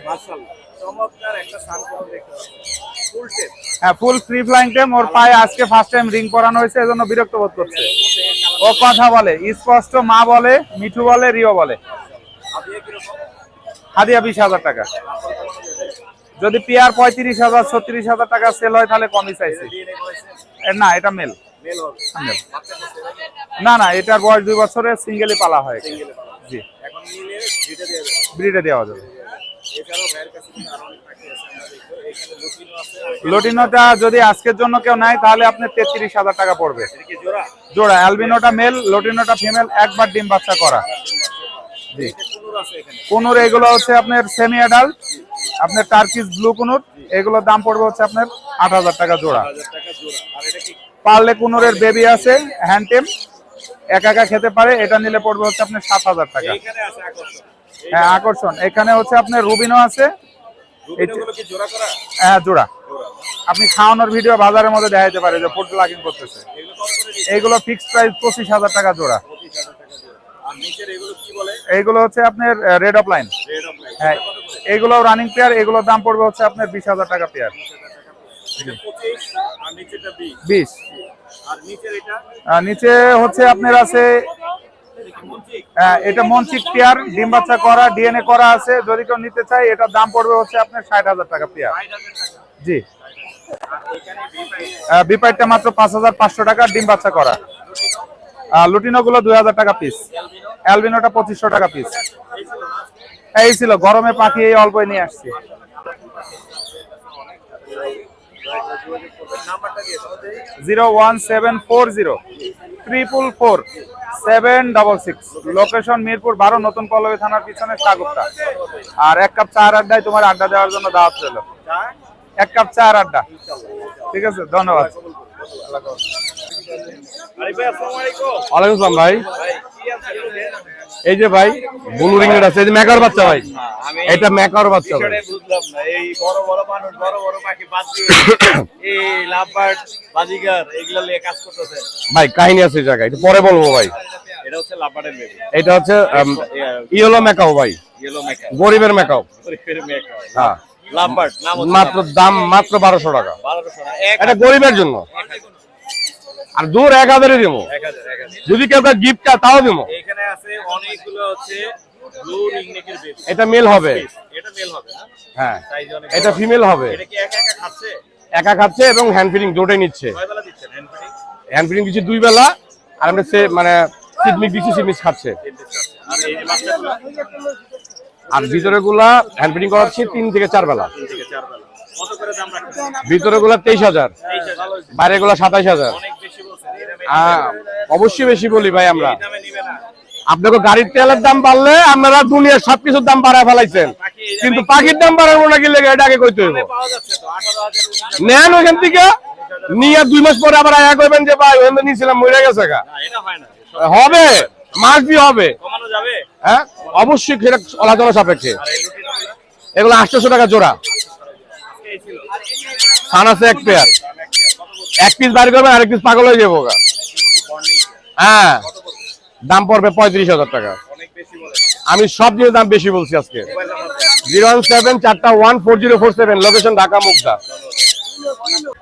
মাশাআল্লাহ চমৎকার একটা সানকোন দেখতে পাচ্ছি। ফুল টেপ। হ্যাঁ, ফুল ফ্রি ফ্লাইং টেম। ওর পায়ে আজকে ফার্স্ট টাইম রিং পরানো হয়েছে, এজন্য বিরক্ত বোধ করছে। ও কথা বলে স্পষ্ট, মা বলে, মিঠু বলে, রিও বলে। হাদিয়া 20,000 টাকা। যদি পেয়ার 35,000 36,000 টাকা সেল হয় তাহলে কমই চাইছি। না, এটা মেল। মেল হবে। মেল। না না, এটার বয়স 2 বছরের, সিঙ্গেলই পালা হয়। জি, এখন নিলে ভিডিও দিয়ে দেন। ব্রিডে দেওয়া যাবে। এছাড়াও ভাইয়ের কাছে কিন্তু আরো অনেক পাখি আছে, আমরা দেখবো। এখানে লুটিনো আছে। লটিনোটা যদি আজকের জন্য কেউ নেয় তাহলে আপনার 33,000 টাকা পড়বে এটা কি জোড়া? জোড়া। অ্যালবিনোটা মেল, লটিনোটা ফিমেল, একবার ডিম বাচ্চা করা। জি, কুনুর আছে এখানে। কুনুর এগুলো হচ্ছে আপনার সেমি অ্যাডাল্ট, আপনার টার্কিশ ব্লু কুনুর। এগুলোর দাম পড়বে হচ্ছে আপনার 8,000 টাকা জোড়া। 1000 টাকা জোড়া। আর এটা কি? পার্লে কুনুরের বেবি আছে, হ্যান্ড টেম, একা একা খেতে পারে। এটা নিলে পড়বে হচ্ছে আপনার 7,000 টাকা। এখানে আছে আকর্ষণ। হ্যাঁ, আকর্ষণ। এখানে হচ্ছে আপনার রুবিনো আছে। রুবিনোগুলো কি জোড়া করা? হ্যাঁ, জোড়া। আপনি খাওয়ানোর ভিডিও বাজারের মধ্যে দেখাইতে পারে যে ফুড লাগিং করতেছে। এগুলো কত করে দিচ্ছেন? এইগুলো ফিক্সড প্রাইস 25,000 টাকা জোড়া। 25,000 টাকা জোড়া। আর নিচের এগুলো কি বলে? এইগুলো হচ্ছে আপনার red of line. Red of line. হ্যাঁ, এগুলো রানিং পেয়ার। এগুলোর দাম পড়বে হচ্ছে আপনার 20,000 টাকা পেয়ার। এটা 25 আর নিচেরটা 20। 20। আর নিচের এটা নিচে হচ্ছে আপনার আছে মঞ্চিক। এটা মনচিক পেয়ার, ডিম বাচ্চা করা, ডিএনএ করা আছে। যদি কেউ নিতে চায় এটার দাম পড়বে হচ্ছে আপনার 60,000 টাকা পেয়ার। 60,000 টাকা। জি। আর এখানে বিপাই বিপাইটটা মাত্র 5,500 টাকা, ডিম বাচ্চা করা। লুটিনো গুলো 2,000 টাকা পিস। অ্যালবিনোটা 2500 টাকা পিস। এই ছিল গরমে পাখি, এই অল্পই নিয়ে আসছি। নাম্বারটা দিয়ে দাও। 01740 লোকেশন মিরপুর 12, নতুন পল্লবী থানার পিছনে সাগুপ্তা। আর 1 কাপ চা আড্ডায় তোমার আড্ডা দেওয়ার জন্য দাওয়াত রইল। 1 কাপ চা আড্ডা। ঠিক আছে, ধন্যবাদ। আরিফ ভাই আসসালামু আলাইকুম। ওয়ালাইকুম আসসালাম ভাই। ভাই কি আছে? এই যে ভাই ব্লু রিংনেট আছে, এই যে মেকার বাচ্চা ভাই। এটা মেকার বাচ্চা ভাই। বিষয়টা বুঝলাম না। এই বড় বড় মানুষ বড় বড় পাখি বাদ দিয়ে এই লাভবার্ড বাজিগার এগুলা নিয়ে কাজ করতেছে। ভাই কাহিনী আছে এই জায়গায়, একটু পরে বলবো ভাই। এটা হচ্ছে লাভবার্ডের বেবি। এটা হচ্ছে ইয়েলো মেকাও ভাই, ইয়েলো মেকা। গরিবের মেকাও। পরিফের মেকা। হ্যাঁ, লাভবার্ড নাম হচ্ছে মাত্র দাম মাত্র 1200 টাকা। 1200 টাকা। এটা গরিবের জন্য। আর দূর 1000-এ দেবো। 1000 যদি কেউ গিফট চায় তাও দেবো। এখানে আছে অনেকগুলো হচ্ছে ব্লু রিংনেকের বেবি। এটা মেল হবে। এটা মেল হবে না? হ্যাঁ, সাইজ অনেক। এটা ফিমেল হবে। এটা কি একা একা খাচ্ছে? একা খাচ্ছে এবং হ্যান্ড ফিডিং দুটোই নিচ্ছে। কয় বেলা দিচ্ছেন হ্যান্ড ফিডিং? হ্যান্ড ফিডিং দিচ্ছে 2 বেলা, আর আমরা সে মানে সিডমিক দিচ্ছি, সিডমিক খাচ্ছে। আর এই যে বাচ্চাগুলো আর ভিতরে গুলা হ্যান্ড ফিডিং করাচ্ছি 3 থেকে 4 বেলা। 3 থেকে 4 বেলা। কত করে দাম রাখছেন? ভিতরে গুলা 23,000, 23,000। বাইরে গুলা 27,000। অনেক বেশি বলছেন। অবশ্যই বেশি বলি ভাই আমরা। আপনাকে গাড়ির তেলের দাম বাড়লে আপনারা দুনিয়ার সবকিছুর দাম বাড়ায় ফেলাইছেন, কিন্তু পাখির দাম বাড়াবো না কি লেগে এটা আগে কইতে হইব। নেন ওইখান থেকে নিয়ে 2 মাস পরে আবার আয়া করবেন যে ভাই ওখানে নিয়েছিলাম মরে গেছে গা। হবে, মাস দিয়ে হবে। হ্যাঁ অবশ্যই সেটা আলোচনা সাপেক্ষে। এগুলো 800 টাকা জোড়া। খান আছে এক পেয়ার, এক পিস বাড়ি করবে আরেক পিস পাগল হয়ে যাবো। হ্যাঁ দাম পড়বে 35,000 টাকা। আমি সব জিনিসের দাম বেশি বলছি আজকে। 017414047, লোকেশন ঢাকা মুগদা।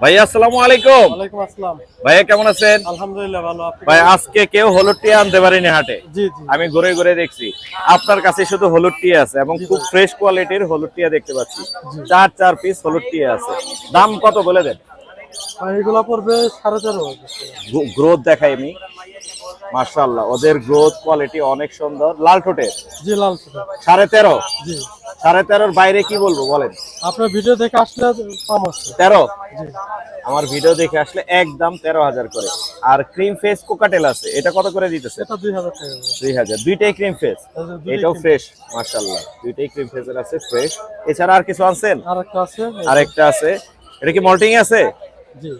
ভাইয়া আসসালামু আলাইকুম। ওয়ালাইকুম আসসালাম। ভাইয়া কেমন আছেন? আলহামদুলিল্লাহ ভালো। ভাই আজকে কেউ হলুদ টিয়া আনতে পারেনি হাটে। জি জি। আমি ঘুরে ঘুরে দেখছি আপনার কাছে শুধু হলুদ টিয়া আছে এবং খুব ফ্রেশ কোয়ালিটির হলুদ টিয়া দেখতে পাচ্ছি। 4 পিস হলুদ টিয়া আছে। দাম কত বলে দেন? এগুলা পড়বে 13.5। গ্রোথ দেখাই আমি, মাশাআল্লাহ ওদের গ্রোথ কোয়ালিটি অনেক সুন্দর। লাল ঠোঁটের। জি লাল। 13.5। জি 13.5 বাইরে কি বলবো বলেন? আপনার ভিডিও দেখে আসলে কম আছে। 13। আমার ভিডিও দেখে আসলে একদম 13,000 করে। আর ক্রিম ফেস কোকাটেল আছে, এটা কত করে দিতেছে? এটা 2000 টাকা। 2000। দুইটাই ক্রিম ফেস, এটাও ফ্রেশ মাশাআল্লাহ। দুইটাই ক্রিম ফেসের আছে, ফ্রেশ। এছাড়া আর কিছু আনছেন? আরেকটা আছে। এটা কি মল্টিং আছে? জি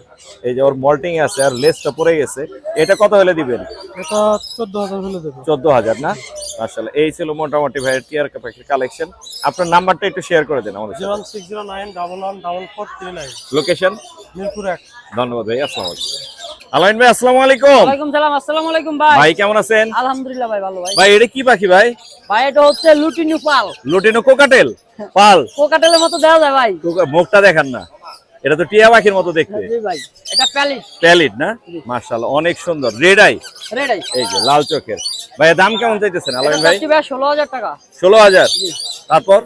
এই যে ওর মল্টিং আছে আর লেসটা পড়ে গেছে। এটা কত হলে দিবেন? এটা 14,000 হলে দেব। 14,000 না? মাশাআল্লাহ। এই ছিল মোটামুটি ভাইয়ের টিয়ার পাখির কালেকশন। আপনার নাম্বারটা একটু শেয়ার করে দেন আমাদের সাথে। 01609114439। লোকেশন মিরপুর 1। ধন্যবাদ ভাই। আসসালামু আলাইকুম। আলাইন ভাই আসসালামু আলাইকুম। ওয়ালাইকুম সালাম। আসসালামু আলাইকুম ভাই। ভাই কেমন আছেন? আলহামদুলিল্লাহ ভাই ভালো ভাই। ভাই এটা কি পাখি ভাই? ভাই এটা হচ্ছে লুটিনু পাল। লুটিনো কোকাটেল পাল। কোকাটেলের মতো দেওয়া যায় ভাই। মুখটা দেখান না, এটা তো টিয়া পাখির মতো দেখতে। জি ভাই এটা প্যালিট। প্যালিট না? মাশাআল্লাহ অনেক সুন্দর। Red eye. Red eye. এই যে লাল চোখের। ভাই দাম কেমন চাইতেছেন আলাইন ভাই? এটা ভাই 16,000 টাকা। 16,000। তারপর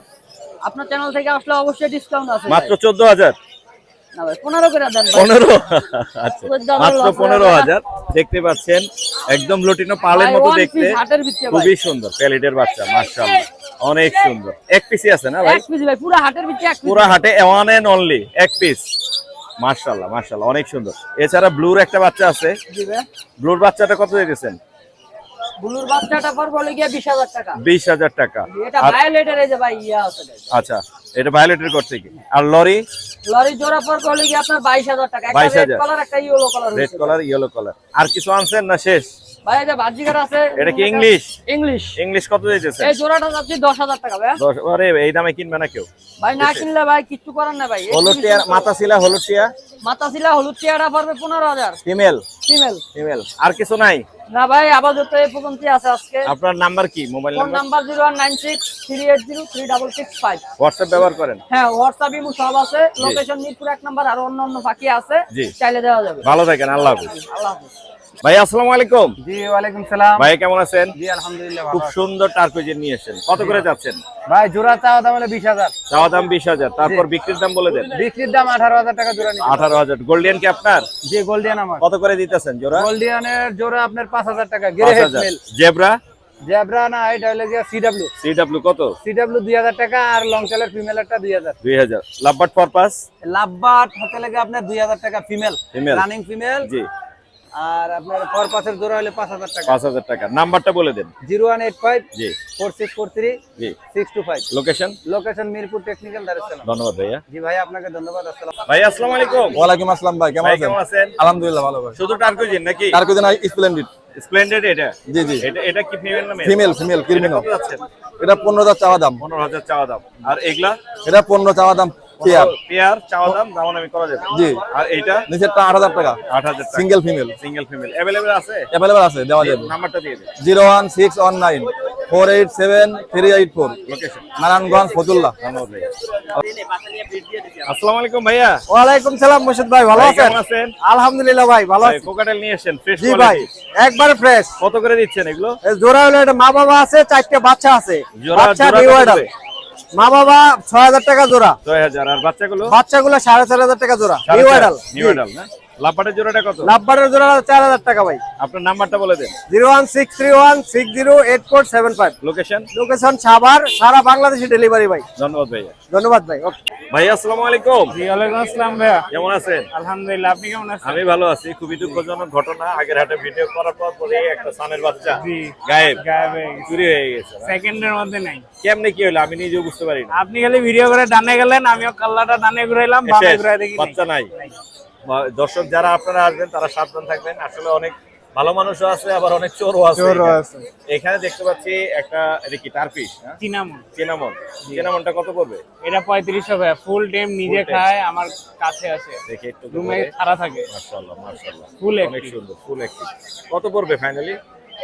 আপনার চ্যানেল থেকে আসলে অবশ্যই ডিসকাউন্ট আছে। মাত্র 14,000। না ভাই 15 করে দেন ভাই। 15। আচ্ছা মাত্র 15,000। দেখতে পাচ্ছেন একদম লুটিনো পালের মতো দেখতে, খুবই সুন্দর প্যালিটের বাচ্চা মাশাআল্লাহ অনেক সুন্দর। এক পিসই আছে না ভাই? এক পিস ভাই, পুরো হাটের ভিতরে এক পিস। পুরো হাটে ওয়ান এন্ড অনলি এক পিস। মাশাআল্লাহ মাশাআল্লাহ অনেক সুন্দর। এছাড়া ব্লুর একটা বাচ্চা আছে। জি ভাই। ব্লুর বাচ্চাটা কত দিয়েছেন? ব্লুর বাচ্চাটা পড়বে গিয়া 20,000 টাকা। 20,000 টাকা। এটা ভায়োলেটের এই যে ভাই ইয়া আছে। আচ্ছা এটা ভায়োলেটের করছে কি? আর লরি? লরি জোড়া পড়বে গিয়া আপনার 22,000 টাকা। একটা 22,000 রেড কালার একটা yellow colour. Red colour yellow colour. আর কিছু আনছেন না শেষ? ভাই এই যে বাজিগার আছে। এটা কি ইংলিশ? ইংলিশ। ইংলিশ কত দিতেছেন? এই জোড়াটা যাচ্ছে 10,000 টাকা ভাই। 10। আরে এই দামে কিনবে না কেউ ভাই, না কিনলে ভাই কিছু করার না ভাই। হলুদ টিয়া মাথা ছিলা হলুদ টিয়া? মাথা ছিলা হলুদ টিয়াটা পড়বে 15,000। ফিমেল? ফিমেল। ফিমেল। আর কিছু নাই? না ভাই আপাতত এই পর্যন্তই আছে আজকে। আপনার নাম্বার কি? Mobile phone number 01963803665। হোয়াটসঅ্যাপ ব্যবহার করেন? হ্যাঁ হোয়াটসঅ্যাপ ইমো সব আছে। Location Mirpur 1 number. আর অন্য পাখি আছে, চাইলে দেওয়া যাবে। ভালো থাকেন। আল্লাহ হাফেজ। আল্লাহ হাফেজ। ভাই আসসালামু আলাইকুম। জি ওয়ালাইকুম সালাম। ভাই কেমন আছেন? জি আলহামদুলিল্লাহ খুব ভালো। সুন্দর টার্কুইজেন নিয়ে এসেছেন, কত করে যাচ্ছেন? ভাই জোড়া চাওয়া দাম হলো 20,000। চাওয়া দাম 20,000। তারপর বিক্রির দাম বলে দেন। বিক্রির দাম 18,000 টাকা জোড়া নিতে। 18,000। গোল্ডিয়ান কি আপনার? জি গোল্ডিয়ান আমার। কত করে দিতেছেন জোড়া? গোল্ডিয়ানের জোড়া আপনার 5,000 টাকা। Grey head male. Zebra? Zebra না, এটা হলো গিয়া সিডব্লিউ। সিডব্লিউ কত? সিডব্লিউ 2,000 টাকা। আর লং টেলের ফিমেলেরটা 2,000। 2000। Lovebird purpose? লাভবার্ড হতে লাগে আপনার 2,000 টাকা ফিমেল। Running female. জি। আর আপনার পারপাসের জোড়া হলো 5,000 টাকা। 5,000 টাকা। নাম্বারটা বলে দেন। 0185 জি 4643 জি 625। লোকেশন? লোকেশন মিরপুর টেকনিক্যাল দারুস। ধন্যবাদ ভাইয়া। জি ভাই আপনাকে ধন্যবাদ। আসসালাম ভাই আসসালামু আলাইকুম। ওয়ালাইকুম আসসালাম ভাই, কেমন ভাই আছেন? কেমন আছেন? আলহামদুলিল্লাহ ভালো ভাই। শুধু টার্কুইজেন নাকি? টার্কুইজেন স্প্লেন্ডিড। স্প্লেন্ডেড এটা? জি জি। এটা কি ফিমেল না মেল? Female female ক্রিমিনো। কত যাচ্ছেন? এটা 15,000 চাওয়া দাম। 15,000 চাওয়া দাম। আর এগুলা? এটা 15 চাওয়া দাম পেয়ার। পেয়ার চাওয়া দাম দামাদামি করা যাবে। জি। আর এইটা? নিচেরটা 8,000 টাকা। 8,000 টাকা। Single female. Single female available আছে? अवेलेबल আছে, দেওয়া যাবে। নাম্বারটা দিয়ে দেন। 01619 487 384। লোকেশন? নারায়ণগঞ্জ ফতুল্লাহ। ধন্যবাদ ভাইয়া। আসসালামু আলাইকুম ভাইয়া। ওয়ালাইকুম সালাম মুর্শিদ ভাই, ভালো ভাই আছেন? কেমন আছেন? আলহামদুলিল্লাহ ভাই ভালো আছি। কোকাটেল নিয়ে এসেছেন ফ্রেশ জি ভাই একবারে ফ্রেশ। কত করে দিচ্ছেন এগুলো? এই জোড়া হলো এটা মা বাবা আছে, 4টে বাচ্চা আছে। বাচ্চা জোড়া নিউ কত অ্যাডাল। করে? মা বাবা 6,000 টাকা জোড়া। 6,000। আর বাচ্চাগুলো? বাচ্চাগুলো 4,500 টাকা জোড়া। New adult. নিউ অ্যাডাল না? লাভবাটের জোড়াটা কত? লাভবারের জোড়া 4000 টাকা ভাই। আপনার নাম্বারটা বলে দেন। 01631608085। লোকেশন? লোকেশন সাভার, সারা বাংলাদেশে ডেলিভারি ভাই। ধন্যবাদ ভাইয়া। ধন্যবাদ ভাই। ভাই আসসালামু আলাইকুম। জি ওয়ালাইকুম আসসালাম ভাইয়া। কেমন আছেন? আলহামদুলিল্লাহ, আপনি কেমন আছেন? আমি ভালো আছি। খুবই দুঃখজনক ঘটনা, আগের হাটে ভিডিও করার পরে একটা সানের বাচ্চা জি গায়েব গায়েব হয়ে গেছে। চুরি হয়ে গেছে। সেকেন্ডের মধ্যে নাই। কেমনে কি হলো আমি নিজেও বুঝতে পারি না। আপনি খালি ভিডিও করে ডানে গেলেন, আমিও কাল্লাটা ডানে ঘুরাইলাম, বামে শেষ, ঘুরাই দেখি বাচ্চা নাই। দর্শক যারা আপনারা আসবেন তারা সাবধান থাকবেন। আসলে অনেক ভালো মানুষও আছে, আবার অনেক চোরও আছে। এখানে দেখতে পাচ্ছি একটা, এটা কি টার্কিশ? চিনামন। চিনামনটা কত পড়বে? এটা 3500 ভাইয়া, ফুল টাইম নিজে খায়, আমার কাছে আসে, দেখি একটু রুমে খাড়া থাকে। মাশাআল্লাহ মাশাআল্লাহ, ফুল অনেক সুন্দর, ফুল অ্যাক্টিভ। কত পড়বে ফাইনালি?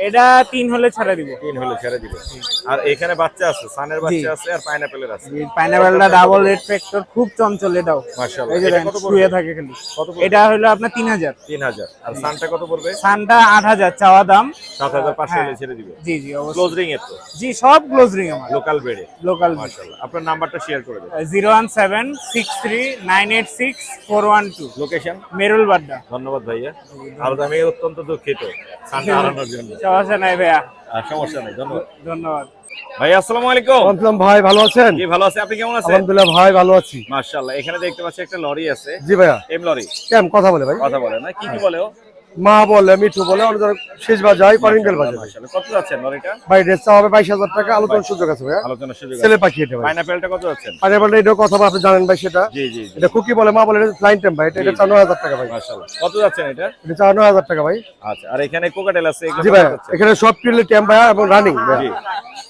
এটা 3 হলে ছাড়া দিব। 3 হলে ছেড়ে দিবে। আর এখানে বাচ্চা আছে, সানের বাচ্চা আছে আর পাইনাপেলের আছে। পাইনাপেলটা ডাবল রেড ফ্যাক্টর, খুব চঞ্চল এটাও। মাশাআল্লাহ। এই যে এটা কত পড়বে? শুয়ে থাকে খালি। কত পড়বে? এটা হলো আপনার 3000। 3000। আর সানটা কত পড়বে? সানটা 8000 চাওয়া দাম। 7500 হলে ছেড়ে দিবে। জি জি অবশ্যই। ক্লোজ রিং এর তো? জি সব ক্লোজ রিং আমার। লোকাল বেডে? লোকাল। মাশাআল্লাহ। আপনার নাম্বারটা শেয়ার করে দেন। 01763986412। লোকেশন? মেরুল বাড্ডা। ধন্যবাদ ভাইয়া। আর আমি অত্যন্ত দুঃখিত সানটা হারানোর জন্য। সমস্যা নাই ভাইয়া। সমস্যা নাই, ধন্যবাদ। ধন্যবাদ ভাই আসসালামু আলাইকুম। আসসালাম ভাই, ভালো আছেন? জি ভালো আছি, আপনি কেমন আছেন? আলহামদুলিল্লাহ ভাই, ভালো আছি। মাশাআল্লাহ। এখানে দেখতে পাচ্ছি একটা লরি আছে। জি ভাইয়া। এম লরি? কেমন কথা বলে ভাই? কথা বলে না? কি কি বলে ও? মা বলে, মিঠু বলে, অনেক শেষ বাজায় করিঙ্গেল বাজায়। মাশাআল্লাহ। কত যাচ্ছেন লরিটা? ভাই ড্রেসটা হবে 22000 টাকা, আলোচনার সুযোগ আছে ভাইয়া। আলোচনার সুযোগ আছে। ছেলে পাখি এটা ভাই। পাইনাপেলটা কত যাচ্ছেন? পাইনাপেলটা এটাও কথা আপনি জানেন ভাই সেটা। জি জি জি। এটা কুকি বলে, মা বলে, এটা ফ্লাইং টেম ভাই। এটা 9000 টাকা ভাই। মাশাআল্লাহ। কত যাচ্ছেন এটা? এটা 9000 টাকা ভাই। আচ্ছা। আর এখানে কোকাটেল আছে, এগুলো জি কত ভাই, যাচ্ছে? এখানে সব পিলে টেম ভাইয়া এবং রানিং ভাই। জি।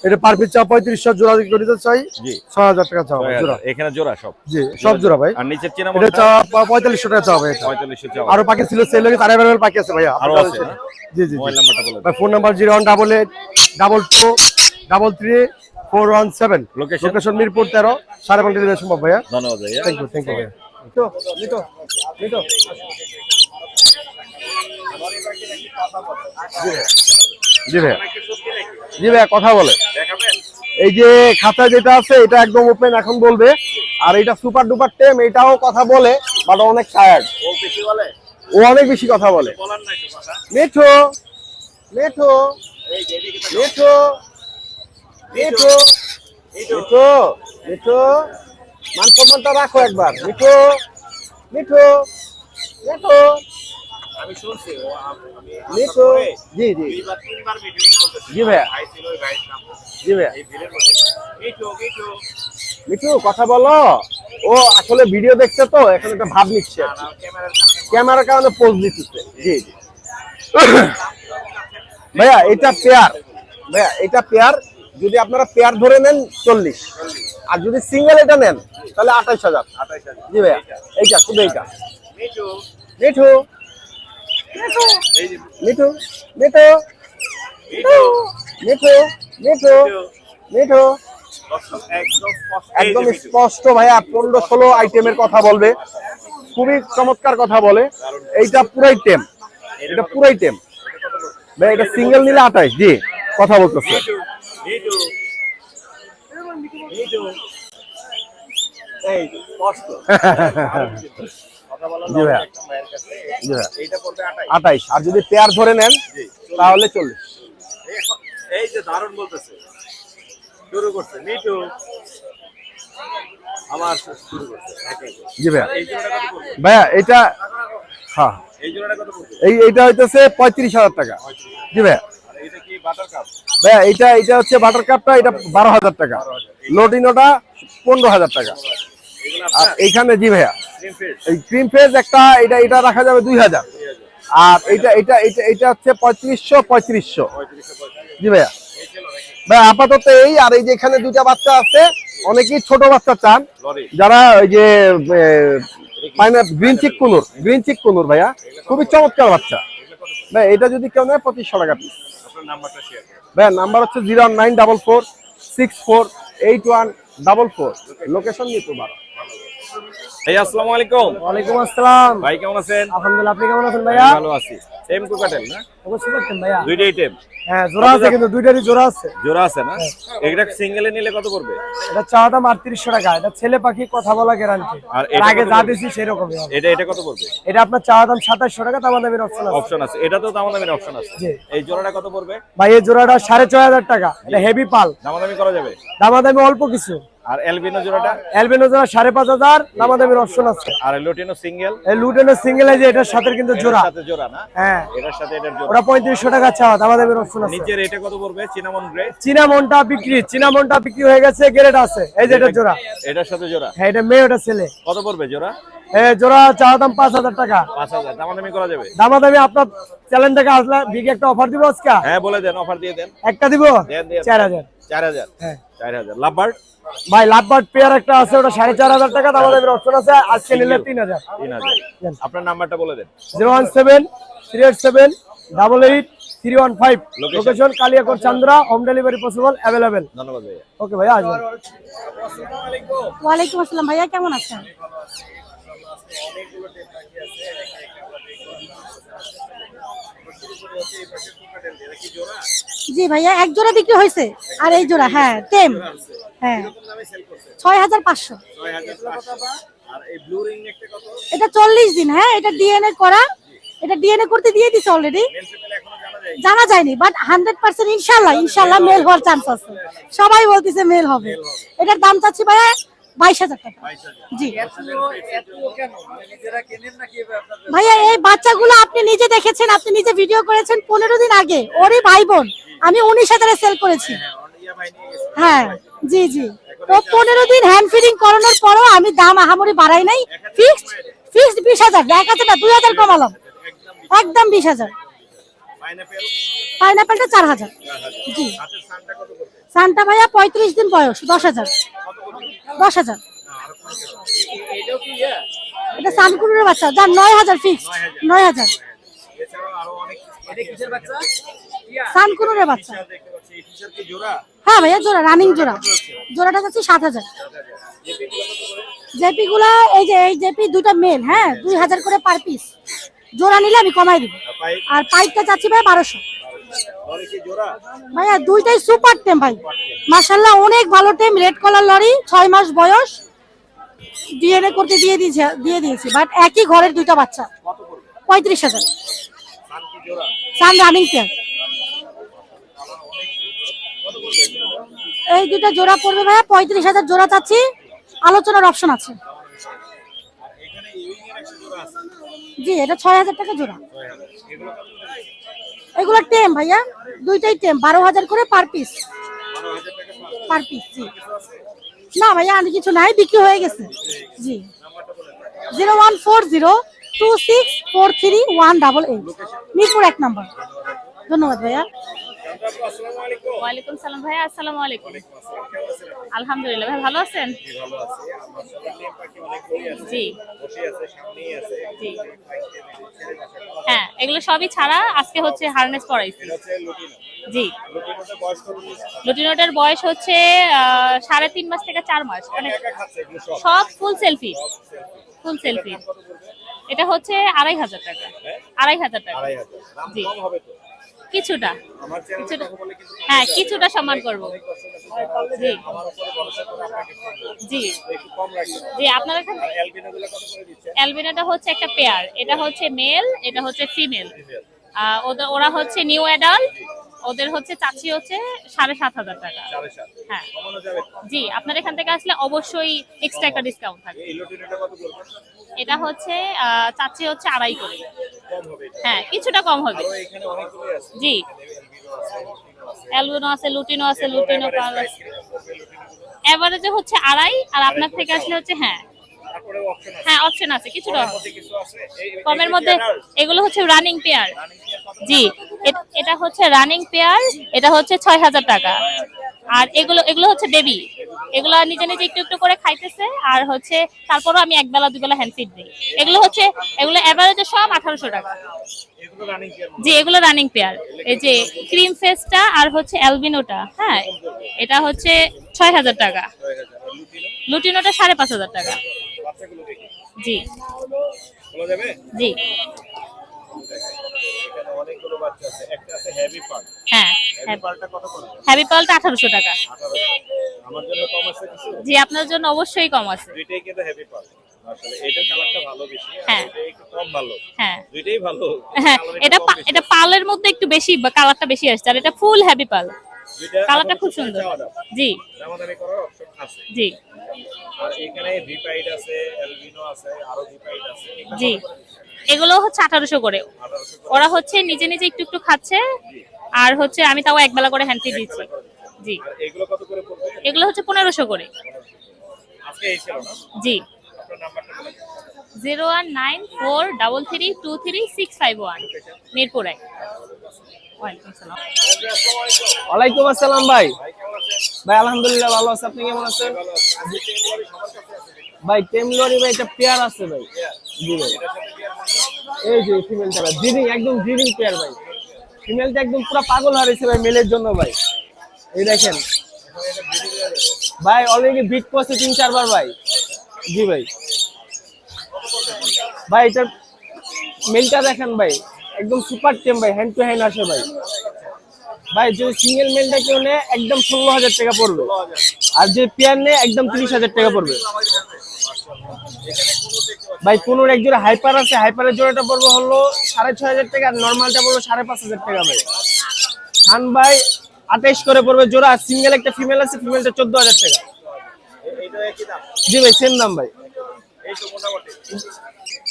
এটা পার পিস চা 3500 জোড়া দিতে দিতে চাই। জি। 6000 টাকা চাও জোড়া। এখানে জোড়া সব? জি সব জোড়া ভাই। আর নিচের চিনা এটা চা 4500 টাকা চাও ভাই। এটা 4500 চাও। আরো পাখি ছিল, সেল হয়ে তার अवेलेबल পাখি আছে ভাইয়া। আরো আছে? জি জি। মোবাইল নাম্বারটা বলে ভাই phone number 01822333417। Location Mirpur 13, 5.5 delivery সম্ভব ভাইয়া। ধন্যবাদ ভাইয়া। থ্যাংক ইউ ভাইয়া। জি ভাইয়া। জি ভাইয়া কথা বলে। এই যে খাতা যেটা আছে এটা একদম ওপেন, এখন বলবে। আর এটা সুপার ডুপার টেম, এটাও কথা বলে, বাট অনেক টায়ার্ড। ও বেশি বলে? ও অনেক বেশি কথা বলে। বলার নাই তো কথা। মিঠু মিঠু মিঠু মিঠু মিঠু মিঠু, মান সম্মানটা রাখো একবার। মিঠু মিঠু মিঠু আমি শুনছি ও আমি মিঠু। জি জি দুইবার তিনবার ভিডিও করতেছি। জি ভাইয়া। ভাই ছিল ওই ভাইয়ের নাম। জি ভাইয়া। এই ভিডিওর মধ্যে মিঠু মিঠু মিঠু কথা বলো। ও আসলে ভিডিও দেখছে তো, এখন একটা ভাব নিচ্ছে। ক্যামেরার সামনে ক্যামেরার কারণে পোজ দিচ্ছে। জি জি ভাইয়া এটা পেয়ার। ভাইয়া এটা পেয়ার, যদি আপনারা পেয়ার ধরে নেন 40, আর যদি সিঙ্গেল এটা নেন তাহলে 28000। 28000। জি ভাইয়া। এইটা শুধু এইটা। মিঠু মিঠু মিঠু এই যে মিঠু মিঠু মিঠু মিঠু মিঠু মিঠু একদম স্পষ্ট। একদম স্পষ্ট ভাইয়া। 15-16 আইটেমের কথা বলবে, খুবই চমৎকার কথা বলে। এইটা পুরাই টেম, এটা পুরাই টেম ভাই। এটা সিঙ্গেল নিলে 28। জি কথা বলতেছে। মিঠু মিঠু এই স্পষ্ট কথা বলা। জি ভাইয়া। একটা ভাইয়ের কাছে জি ভাইয়া। এইটা পড়বে 28। 28, আর যদি পেয়ার ধরে নেন তাহলে 40। এই যে দারুণ বলতেছে, শুরু করছে মিঠু আমার শুরু করছে। জি ভাইয়া। এই জোড়াটা কত পড়বে? ভাইয়া এটা হ্যাঁ, এই জোড়াটা কত পড়বে? এইটা হইতেছে 35000 টাকা। জি ভাইয়া। আর এটা কি বাটার কাপ? ভাইয়া এটা হচ্ছে বাটার কাপটা, এটা 12000 টাকা। লোটিনোটা 15000 টাকা। এগুলো আর আপনার এইখানে জি ভাইয়া ক্রিম ফিশ এই ক্রিম ফেজ একটা, এটা রাখা যাবে 2000। আর এটা হচ্ছে 3500। জি ভাইয়া। ভাই আপাতত এই, আর এই যে এখানে দুইটা বাচ্চা আছে, অনেকেই ছোট বাচ্চা চান, যারা ওই যে গ্রিন চিক কুনুর ভাইয়া, খুবই চমৎকার বাচ্চা ভাই। এটা যদি কেউ নেয় 2500 টাকা পিস। আপনার নাম্বারটা শেয়ার করুন। ভাইয়া নাম্বার হচ্ছে 09446481444। লোকেশন মিরপুর 12। এই আসসালামু আলাইকুম। ওয়ালাইকুম আসসালাম। ভাই কেমন আছেন? আলহামদুলিল্লাহ, আপনি কেমন আছেন ভাইয়া? ভালো আছি। সেম কোকাটেল না? অবশ্যই করতেন ভাইয়া। দুইটাই টেম। হ্যাঁ জোড়া আছে, কিন্তু দুইটারই জোড়া আছে। জোড়া আছে না? এটা সিঙ্গেলে নিলে কত পড়বে? এটা চাওয়া দাম 3800 টাকা। এটা ছেলে পাখি, কথা বলা গ্যারান্টি। আর এর আগে যা দিছি সেরকমই হবে। এটা কত পড়বে? এটা আপনার চাওয়া দাম 2700 টাকা, দামাদামির অপশন আছে। অপশন আছে, এটা তো দামাদামির অপশন আছে। জি। এই জোড়াটা কত পড়বে? ভাই এই জোড়াটা 4500 টাকা। এটা হেভি পাল, দামাদামি করা যাবে? দামাদামি অল্প কিছু। আর এলবিনো জোড়াটা? এলবিনো জোড়া 5500, দামাদামির অপশন আছে। আর লুটিনো সিঙ্গেল? এই লুটেনের সিঙ্গেল এই যে এটার সাথে কিন্তু জোড়া। এটার সাথে জোড়া না? হ্যাঁ, এটার সাথে এটার জোড়া। ওটা 3500 টাকা চাওয়া, দামাদামির অপশন আছে। নিচের এটা কত পড়বে? Cinnamon grey? চিনামনটা বিক্রি, চিনামনটা বিক্রি হয়ে গেছে, গ্রেড আছে। এই যে এটার জোড়া। এটার সাথে জোড়া? হ্যাঁ, এটা মেয়ে, ওটা ছেলে। কত পড়বে জোড়া? এই জোড়া চাওয়া দাম 5000 টাকা। 5000। দামাদামি করা যাবে? দামাদামি আপনার চ্যানেল থেকে আসলে বিগ একটা অফার দিব আজকে। হ্যাঁ বলে দেন, অফার দিয়ে দেন। একটা দিব দেন। 4000। 4000? হ্যাঁ 4000। লাভবার্ড? ভাই লাভবার্ড পেয়ার একটা আছে, ওটা 4500 টাকা, দামাদামির অপশন আছে। আজকে নিলে 3000। 3000। আপনার নাম্বারটা বলে দেন। 01738883115। Location Kaliakair Chandra. Home delivery possible, available. ধন্যবাদ ভাইয়া। ওকে ভাইয়া, আসবেন। ওয়ালাইকুম আসসালাম ভাইয়া, কেমন আছেন? জি ভাইয়া, এক জোড়া বিক্রি হয়েছে, আর এই জোড়া হ্যাঁ টেম। হ্যাঁ 6500। আর এই ব্লু রিং নেকটা কত? এটা 40 দিন। হ্যাঁ, এটা ডিএনএ করা। এটা ডিএনএ করতে দিয়ে দিছে অলরেডি, জানা যায়নি, বাট 100% ইনশাআল্লাহ মেল হওয়ার চান্স আছে। সবাই বলতেছে মেল হবে। এটার দাম চাচ্ছি ভাইয়া 22000 টাকা। জি ভাইয়া, এই বাচ্চাগুলো আপনি নিজে দেখেছেন, আপনি নিজে ভিডিও করেছেন 15 দিন আগে। ওরই ভাই বোন, আমি 19000-এ সেল করেছি। হ্যাঁ জি জি। তো 15 দিন হ্যান্ড ফিডিং করানোর পরও আমি দাম আহামরি বাড়াই নাই। ফিক্সড 20000, 1000 না 2000 কমালাম, একদম 20000। পাইনাপেলটা 4000। জি। সানটা ভাইয়া 35 দিন বয়স, 10000। 10000। এটা সানকুনুরের বাচ্চা, যার 9000 ফিক্সড। 9000। সানকুনুরের বাচ্চা। হ্যাঁ ভাইয়া জোড়া, রানিং জোড়া। জোড়াটা যাচ্ছে 7000। জেপি গুলা এই যে এই জেপি দুটো মেল। হ্যাঁ 2000 করে পার পিস। জোড়া নিলে আমি কমাই দিব। আর পাইপটা চাচ্ছি ভাই 1200। ভাইয়া দুইটাই সুপার টেম ভাই, মাশাআল্লাহ অনেক ভালো টেম। রেড কলার লরি, 6 মাস বয়স। ডিএনএ করতে দিয়ে দিয়েছি, বাট একই ঘরের দুইটা বাচ্চা। 35000। সান রানিং পেয়ার। এই দুইটা জোড়া পড়বে ভাইয়া 35000 জোড়া চাচ্ছি, আলোচনার অপশন আছে। জি, এটা 6000 টাকা জোড়া। এগুলো টেম ভাইয়া, দুইটাই টেম, 12000 করে পার পিস। Per piece. জি না ভাইয়া, আর কিছু নাই, বিক্রি হয়ে গেছে। জি 01402643188, মিরপুর 1 নম্বর। ধন্যবাদ ভাইয়া। ওয়ালাইকুম সালাম ভাইয়া, আসসালামু আলাইকুম। আলহামদুলিল্লাহ ভাই, ভালো আছেন? জি জি। হ্যাঁ, এগুলো সবই ছাড়া আজকে হচ্ছে হারনেস পরাইছি। জি। লুটিনোটার বয়স হচ্ছে 3.5 মাস থেকে 4 মাস, মানে সব ফুল সেলফি। ফুল সেলফি। এটা হচ্ছে 2500 টাকা। 2500 টাকা। জি। কিছুটা, হ্যাঁ কিছুটা সম্মান করবো। জি জি জি। আপনার এখানে অ্যালবিনোটা হচ্ছে একটা পেয়ার, এটা হচ্ছে মেল, এটা হচ্ছে ফিমেল। ওরা হচ্ছে নিউ অ্যাডাল্ট। ওদের হচ্ছে চাচ্ছি হচ্ছে 7500 টাকা। হ্যাঁ জি, আপনার এখান থেকে আসলে অবশ্যই এক্সট্রা একটা ডিসকাউন্ট থাকবে। এটা হচ্ছে চাচ্ছি হচ্ছে 2.5 করে। হ্যাঁ কিছুটা কম হবে। জি, অ্যালবিনো আছে, লুটিনো আছে, লুটিনো পাল আছে। এভারেজে হচ্ছে 2.5, আর আপনার থেকে আসলে হচ্ছে হ্যাঁ হ্যাঁ অপশন আছে কিছুটা কমের মধ্যে। এগুলো হচ্ছে রানিং পেয়ার। জি, এটা হচ্ছে রানিং পেয়ার, এটা হচ্ছে 6000 টাকা। আর এগুলো হচ্ছে বেবি। এগুলো নিজে নিজে একটু একটু করে খাইতেছে, আর হচ্ছে তারপরও আমি একবেলা দুবেলা হ্যান্ড ফিড দিই। এগুলো এভারেজে সব 1800 টাকা। জি, এগুলো রানিং পেয়ার। এই যে ক্রিম ফেসটা আর হচ্ছে অ্যালবিনোটা, হ্যাঁ এটা হচ্ছে 6000 টাকা। লুটিনোটা 5500 টাকা। জি জি। অনেকগুলো বাচ্চা আছে, একটা আছে হেভি পার্ল। হ্যাঁ, হেভি পার্লটা কত করে? হ্যাভি পার্লটা 1800 টাকা। 1800। আমার জন্য কম আছে কিছু? জি, আপনার জন্য অবশ্যই কম আছে। দুইটাই কিন্তু হেভি পার্ল। আসলে এটার কালারটা ভালো বেশি, হ্যাঁ। এটা একটু কম ভালো। হ্যাঁ, দুইটাই ভালো। হ্যাঁ, কালার এটা কম বেশি। এটা পার্লের মধ্যে একটু বেশি কালারটা বেশি আসছে, আর এটা ফুল হেভি পার্ল। দুইটা কালারটা খুব 1800 সুন্দর। চাওয়া দাম। জি দামাদামি করার অপশন আছে। জি আর এখানে ভিপাইড আছে, এলবিনো আছে, আরো ভিপাইড আছে। এগুলো জি, কত করে দিচ্ছেন? এগুলো হচ্ছে 1800 করে। 1800 করে। ওরা হচ্ছে নিজে নিজে একটু একটু খাচ্ছে, আর হচ্ছে আমি তাও একবেলা করে হ্যান্ড ফিড দিচ্ছি। জি, আর এগুলো কত করে পড়বে? এগুলো হচ্ছে 1500 করে। আজকে এই ছিল না? জি, আপনার নাম্বারটা বলে দিন। 01943333651, মিরপুর 1। ওয়ালাইকুম আসসালাম। ওয়ালাইকুম আসসালাম ভাই। ভাই কেমন আছেন? ভাই আলহামদুলিল্লাহ ভালো আছে, আপনি কেমন আছেন? ভালো আছি। আজকে টেমলরি সবার কাছে আছে দেখি। ভাই টেমলরি ভাই এটা পেয়ার আছে ভাই। জি ভাই, এটার সাথে কি আর মনে এই যে ফিমেলটা ভাই ব্রিডিং, একদম ব্রিডিং পেয়ার ভাই। ফিমেলটা একদম পুরো পাগল হয়েছে ভাই মেলের জন্য ভাই। এই দেখেন ভাই, অলরেডি বিট করছে 3-4 বার ভাই। জি ভাই, ভাই এটা মেলটা দেখেন ভাই, একদম সুপার টেম ভাই, হ্যান্ড টু হ্যান্ড আসে ভাই। ভাই যে সিঙ্গেল মেলটা কেউ নেয় একদম 16,000 টাকা পড়বে, আর যে পেয়ার নেয় একদম 30,000 টাকা পড়বে। ভাই কোনোর এক জোড়া হাইপার আছে, হাইপারের জোড়াটা পড়বে হলো 6,500 টাকা, আর নর্মালটা পড়বে 5,500 টাকা ভাই। খান ভাই 28 করে পড়বে জোড়া, সিঙ্গেল একটা ফিমেল আছে, ফিমেলটা 14,000 টাকা। এটা একই দাম। জি ভাই সেম দাম ভাই। এই তো মোটামুটি।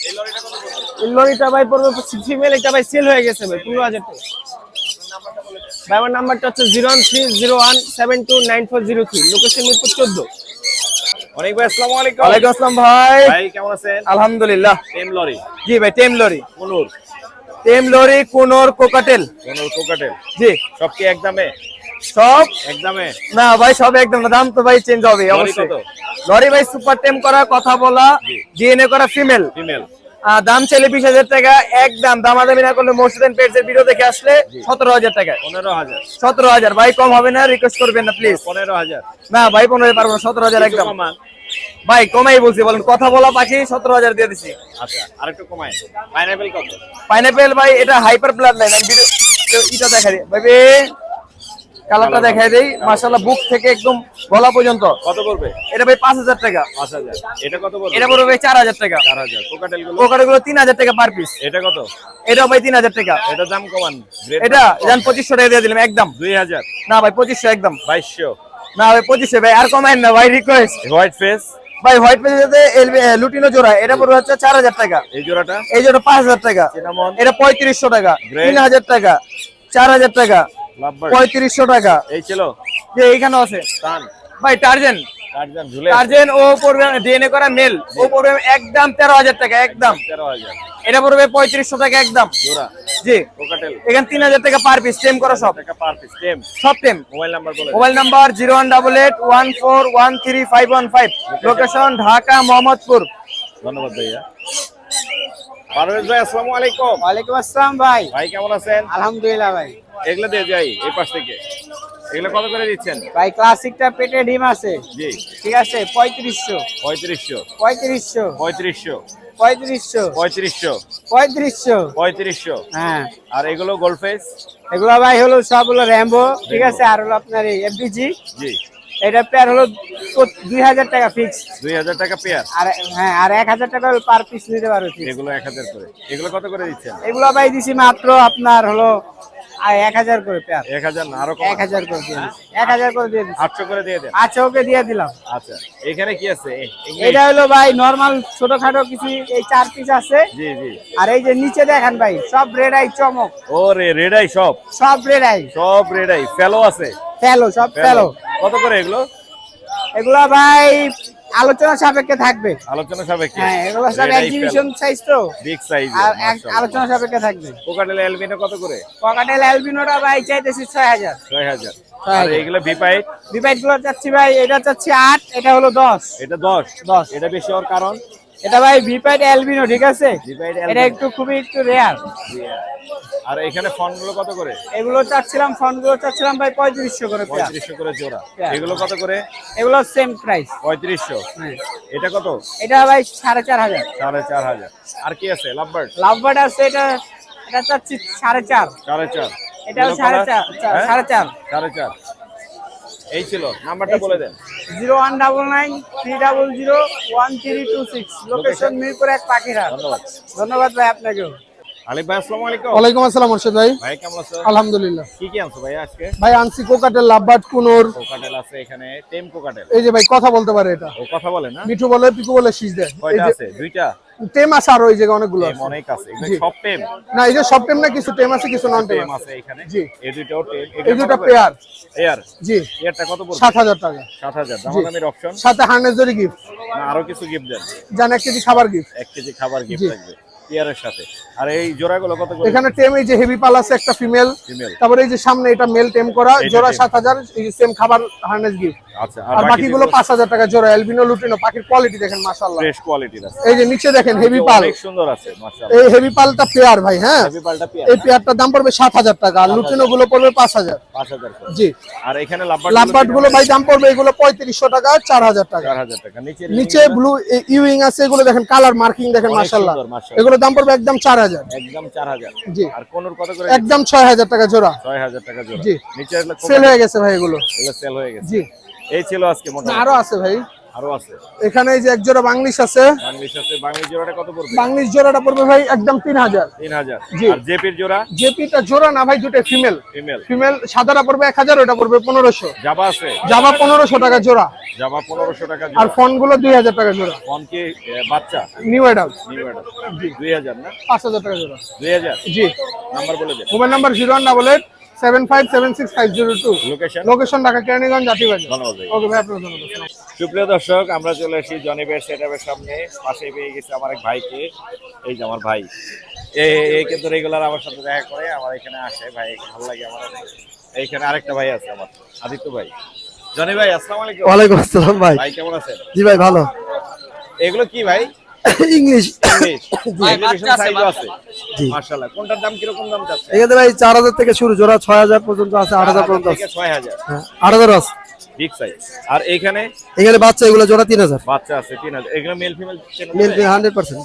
এই লরিটা কত পড়বে? এই লরিটা ভাই পড়বে ফিমেল, এটা ভাই সেল হয়ে গেছে ভাই 15,000 টাকা। ভাই আমার নাম্বারটা হচ্ছে 01301729403, লোকেশন মিরপুর 14। অনেক ভাই আসসালামু আলাইকুম। ওয়ালাইকুম আসসালাম ভাই। ভাই কেমন আছেন? আলহামদুলিল্লাহ। টেমলরি, জি ভাই টেম লরি, কোনুর, টেম লরি, কোনোর, কোকাটেল। কোনুর কোকাটেল। জি সব কি একদমে? সব একদমে? না ভাই, সব একদম না, দাম তো ভাই চেঞ্জ হবে লরি অবশ্যই। কত? লরি ভাই সুপার টেম করা, কথা বলা, ডিএনএ করা ফিমেল, ফিমেল দাম চাইলে 20,000 টাকা, একদম দামাদামি না করলে মোর্শেদ পেজের ভিডিও দেখে আসলে 17,000 টাকা। 15,000। 17,000 ভাই, কম হবে না, রিকোয়েস্ট করবেন না প্লিজ। 15,000। না ভাই 15 পারবো না, 17,000 একদম। কমান। ভাই কমাই বলছি, বলেন কথা বলা পাখি 17,000 দিয়ে দিছি। আচ্ছা, আরেকটু কমায়। পাইনাপল কত? পাইনাপেল ভাই এটা হাইপার ব্লাড লাইন, আমি ভিডিও এটা দেখাই দিই ভাই, কালারটা দেখাই দেই, মাশাআল্লাহ বুক থেকে একদম গলা পর্যন্ত। কত পড়বে? এটা ভাই 5,000 টাকা। 5,000। এটা কত পড়বে? এটা পড়বে ভাই 4,000 টাকা। 4,000। কোকাটেল গুলো? কোকাটেলগুলো 3,000 টাকা পার পিস। এটা কত? এটাও ভাই 3,000 টাকা। এটা দাম কমান। এটা জান 2500 টাকা দিয়ে দিলাম একদম। 2,000। না ভাই 2500 একদম। 2,200। না ভাই 2500 ভাই, আর কমাইন না ভাই, রিকোয়েস্ট। White face? ভাই হোয়াইট পেজেতে লুটিনো জোড়া, এটা পড়বে হচ্ছে 4,000 টাকা। এই জোড়াটা? এই জোড়া 5,000 টাকা। সিনামন? এটা 3500 টাকা। Grey? 3,000 টাকা, 4,000 টাকা, লাভবার্ড? 3500 টাকা। এই ছিল? যে এইখানে আছে টান? ভাই টার্জেন, টার্জান ঝুলে? টার্জেন ও পড়বে ডিএনএ করা মেল, ও পড়বে একদম 13,000 টাকা একদম। 13,000। এটা পড়বে 3500 টাকা একদম। জোড়া? জি, কোকাটেল? এখানে 3,000 টাকা পার পিস, টেম করা সব, টাকা পার পিস। টেম? সব টেম। মোবাইল নাম্বার বলে দিন। Mobile number 01881413515, location Dhaka Mohammadpur. ধন্যবাদ ভাইয়া। পারভেজ ভাই আসসালামু আলাইকুম। ওয়ালাইকুম আসসালাম ভাই। ভাই কেমন আছেন? আলহামদুলিল্লাহ ভাই। এগুলো দিয়ে যাই এই পাশ থেকে। এগুলো কত করে দিচ্ছেন? ভাই ক্লাসিকটা পেটে ডিম আছে, জি। ঠিক আছে 3500, 3500। 3500, 3500। 3500, 3500। 3500। 3500। হ্যাঁ, আর এগুলো গোল্ড ফেস? এগুলো ভাই হলো সব হলো র্যাম্বো, ঠিক আছে, আর হলো আপনার এই এফবিজি। জি। এটা পেয়ার হলো 2,000 টাকা ফিক্স, 2,000 টাকা পেয়ার। আর হ্যাঁ আর 1,000 টাকা পার পিস নিতে পারো ঠিক। এগুলো 1,000 করে। এগুলো কত করে দিচ্ছেন? এগুলো ভাই দিছি মাত্র আপনার হলো 1,000 করে পেয়ার। 1,000 না আরো কম? 1,000 করে দিয়ে দিছি, 1,000 করে দিয়ে দিছি। 800 করে দিয়ে দেন। আচ্ছা ওকে দিয়ে দিলাম। আচ্ছা, এখানে কি আছে? এটা হলো ভাই নরমাল ছোটখাটো কিছু, এই 4 পিস আছে। জি জি। আর এই যে নিচে দেখেন ভাই, সব রেড আই চমক, ও রে রেড আই সব? সব রেড আই, সব রেড আই। ফেলো আছে? ফেলো, সব ফেলো। কত করে এগুলো? এগুলো ভাই আলোচনা সাপেক্ষে থাকবে। আলোচনা সাপেক্ষে? হ্যাঁ, এগুলো সব এক্সিবিশন সাইজ তো, বিগ সাইজ। আর আলোচনা সাপেক্ষে থাকবে। কোকাটেল এলবিনো কত করে? পকেটেল অ্যালবিনোটা ভাই চাইতেছি 6,000। 6,000। আর এগুলো বিপাইট? বিপাইট গুলো চাচ্ছি ভাই, এটা চাচ্ছি 8, এটা হলো 10। এটা 10? 10। এটা বেশি হওয়ার কারণ? এটা ভাই বিপাইট অ্যালবিনো, ঠিক আছে, বিপাইট এটা এলবিনো। একটু খুবই একটু রেয়ার। আর এখানে ফন্ট গুলো কত করে? এগুলো চাচ্ছিলাম, ফন্ট গুলো চাচ্ছিলাম ভাই 3500 করে পেয়ার। 3500 করে জোড়া। পেয়ার। এগুলো কত করে? এগুলো সেম প্রাইস 3500। হ্যাঁ। এটা কত? এটা ভাই 4,500। 4,500। আর কি আছে? লাভবার্ড? লাভবার্ড আছে, এটা এটা চাচ্ছি 4.5। 4.5। এটাও 4.5। 4.5। 4.5। এই ছিল নাম্বারটা বলে দেন। 0199300132 লোকেশন মিরপুর 1 পাখিরহাট। ধন্যবাদ। ধন্যবাদ ভাই আপনাকেও। আলিফ ভাই আসসালামু আলাইকুম। ওয়ালাইকুম আসসালাম মুর্শিদ ভাই। ভাই কেমন আছো? আলহামদুলিল্লাহ। কি কি আনছো ভাই আজকে? ভাই আনছি কোকাটেল, লাভবার্ড, কুনুর। কোকাটেল আছে এখানে, টেম কোকাটেল। এই যে ভাই কথা বলতে পারে এটা। ও কথা বলে না? মিঠু বলে, পিকু বলে, শীষ দেয়। কয়টা আছে? দুইটা। টেম আছে আরো এই জায়গায় অনেকগুলো টেম আছে। অনেক আছে। এগুলো জি। সব টেম? না এই যে সব টেম না, কিছু টেম আছে কিছু নন টেম টেম আছে। আছে এখানে। জি। এই দুইটাও টেম। এই দুটো পেয়ার। পেয়ার। জি। পেয়ারটা কত পড়বে? 7000 টাকা। 7000। জি। দামাদামির অপশন? সাথে হার্নেস জরি গিফট। না আরো কিছু গিফট দেন? জান 1 কেজি খাবার গিফট। 1 কেজি খাবার গিফট জি। থাকবে পেয়ারের সাথে। আর এই জোড়াগুলো কত করে? এখানে টেম এই যে হেভি পাল আছে একটা ফিমেল। ফিমেল। তারপরে এই যে সামনে এটা মেল টেম করা, এটা জোড়া টেম। 7000, এই যে সেম খাবার হার্নেস গিফট। আচ্ছা। আর বাকিগুলো 5000 টাকা জোড়া। এলবিনো লুটিনো পাখির কোয়ালিটি দেখেন মাশাআল্লাহ। ফ্রেশ কোয়ালিটির আছে। এই যে নিচে দেখেন হেভি পাল। অনেক সুন্দর আছে মাশাআল্লাহ। এই হেভি পালটা পেয়ার ভাই, হ্যাঁ। হেভি পালটা পেয়ার। এই পেয়ারটার দাম পড়বে 7000 টাকা, আর লুটিনো গুলো পড়বে 5000। 5000 করে। জি। আর এখানে লাভবার্ড গুলো ভাই দাম পড়বে এগুলো 3500 টাকা, 4000 টাকা। 4000 টাকা। নিচে ব্লু ইউইং আছে, এগুলো দেখেন কালার মার্কিং দেখেন অনেক মাশাআল্লাহ। সুন্দর, মাশাআল্লাহ। এগুলো দাম পড়বে একদম 4000। একদম 4000। জি। আর কোনর কত করে? একদম 6000 টাকা জোড়া। 6000 টাকা জোড়া। জি। নিচে সেল হয়ে গেছে ভাই এগুলো। এগুলো সেল হয়ে গেছে। জি। এই ছিল আজকে মোটামুটি। আরো আছে ভাই। আরো আছে। এখানে এই যে এক জোড়া বাংলিশ আছে। বাংলিশ আছে। বাংলিশ জোড়াটা কত পড়বে? বাংলিশ জোড়াটা পড়বে ভাই একদম 3000। 3000। জি। আর জেপির জোড়া? জেপিটা জোড়া না ভাই, দুটো ফিমেল। ফিমেল। ফিমেল সাদাটা পড়বে 1000, ওটা পড়বে 1500। জাবা আছে? জাভা 1500 টাকা জোড়া। জাবা 1500 টাকা আর জোড়া। ফোন গুলো 2000 টাকা জোড়া। ফোন কি বাচ্চা? New adult. New adult. 2000 না? 5000 টাকা জোড়া। 2000। জি। নাম্বার বলে দেন। Mobile number 01887576 location? Location Dhaka Keraniganj Jatibazar. ধন্যবাদ ভাই। ওকে ভাই, আপনার ধন্যবাদ। সুপ্রিয় দর্শক, আমরা চলে এসেছি জনি বেড সেটআপের সামনে। পাশে পেয়ে গেছি আমার এক ভাইকে। এই যে আমার ভাই, এই কিন্তু রেগুলার আমার সাথে দেখা করে, আমার এখানে আসে। ভাই ভালো লাগে আমার। এইখানে আরেকটা ভাই আছে আমার, আদিত্য ভাই। জনি ভাই আসসালামু আলাইকুম। ওয়ালাইকুম আসসালাম ভাই। ভাই কেমন আছেন? জি ভাই ভালো। এগুলো কি ভাই? ইংলিশ। সাইজও আছে। জি। মাশাআল্লাহ। কোনটার দাম কি রকম দাম চাচ্ছেন? এখানে ভাই 4000 থেকে শুরু, জোড়া 6000 পর্যন্ত আছে, 8000 পর্যন্ত আছে। 6000। হ্যাঁ 8000 আছে। Big size. আর এইখানে? এখানে বাচ্চা এগুলো জোড়া 3000। বাচ্চা আছে 3000। এগুলো মেল ফিমেল মেল 100%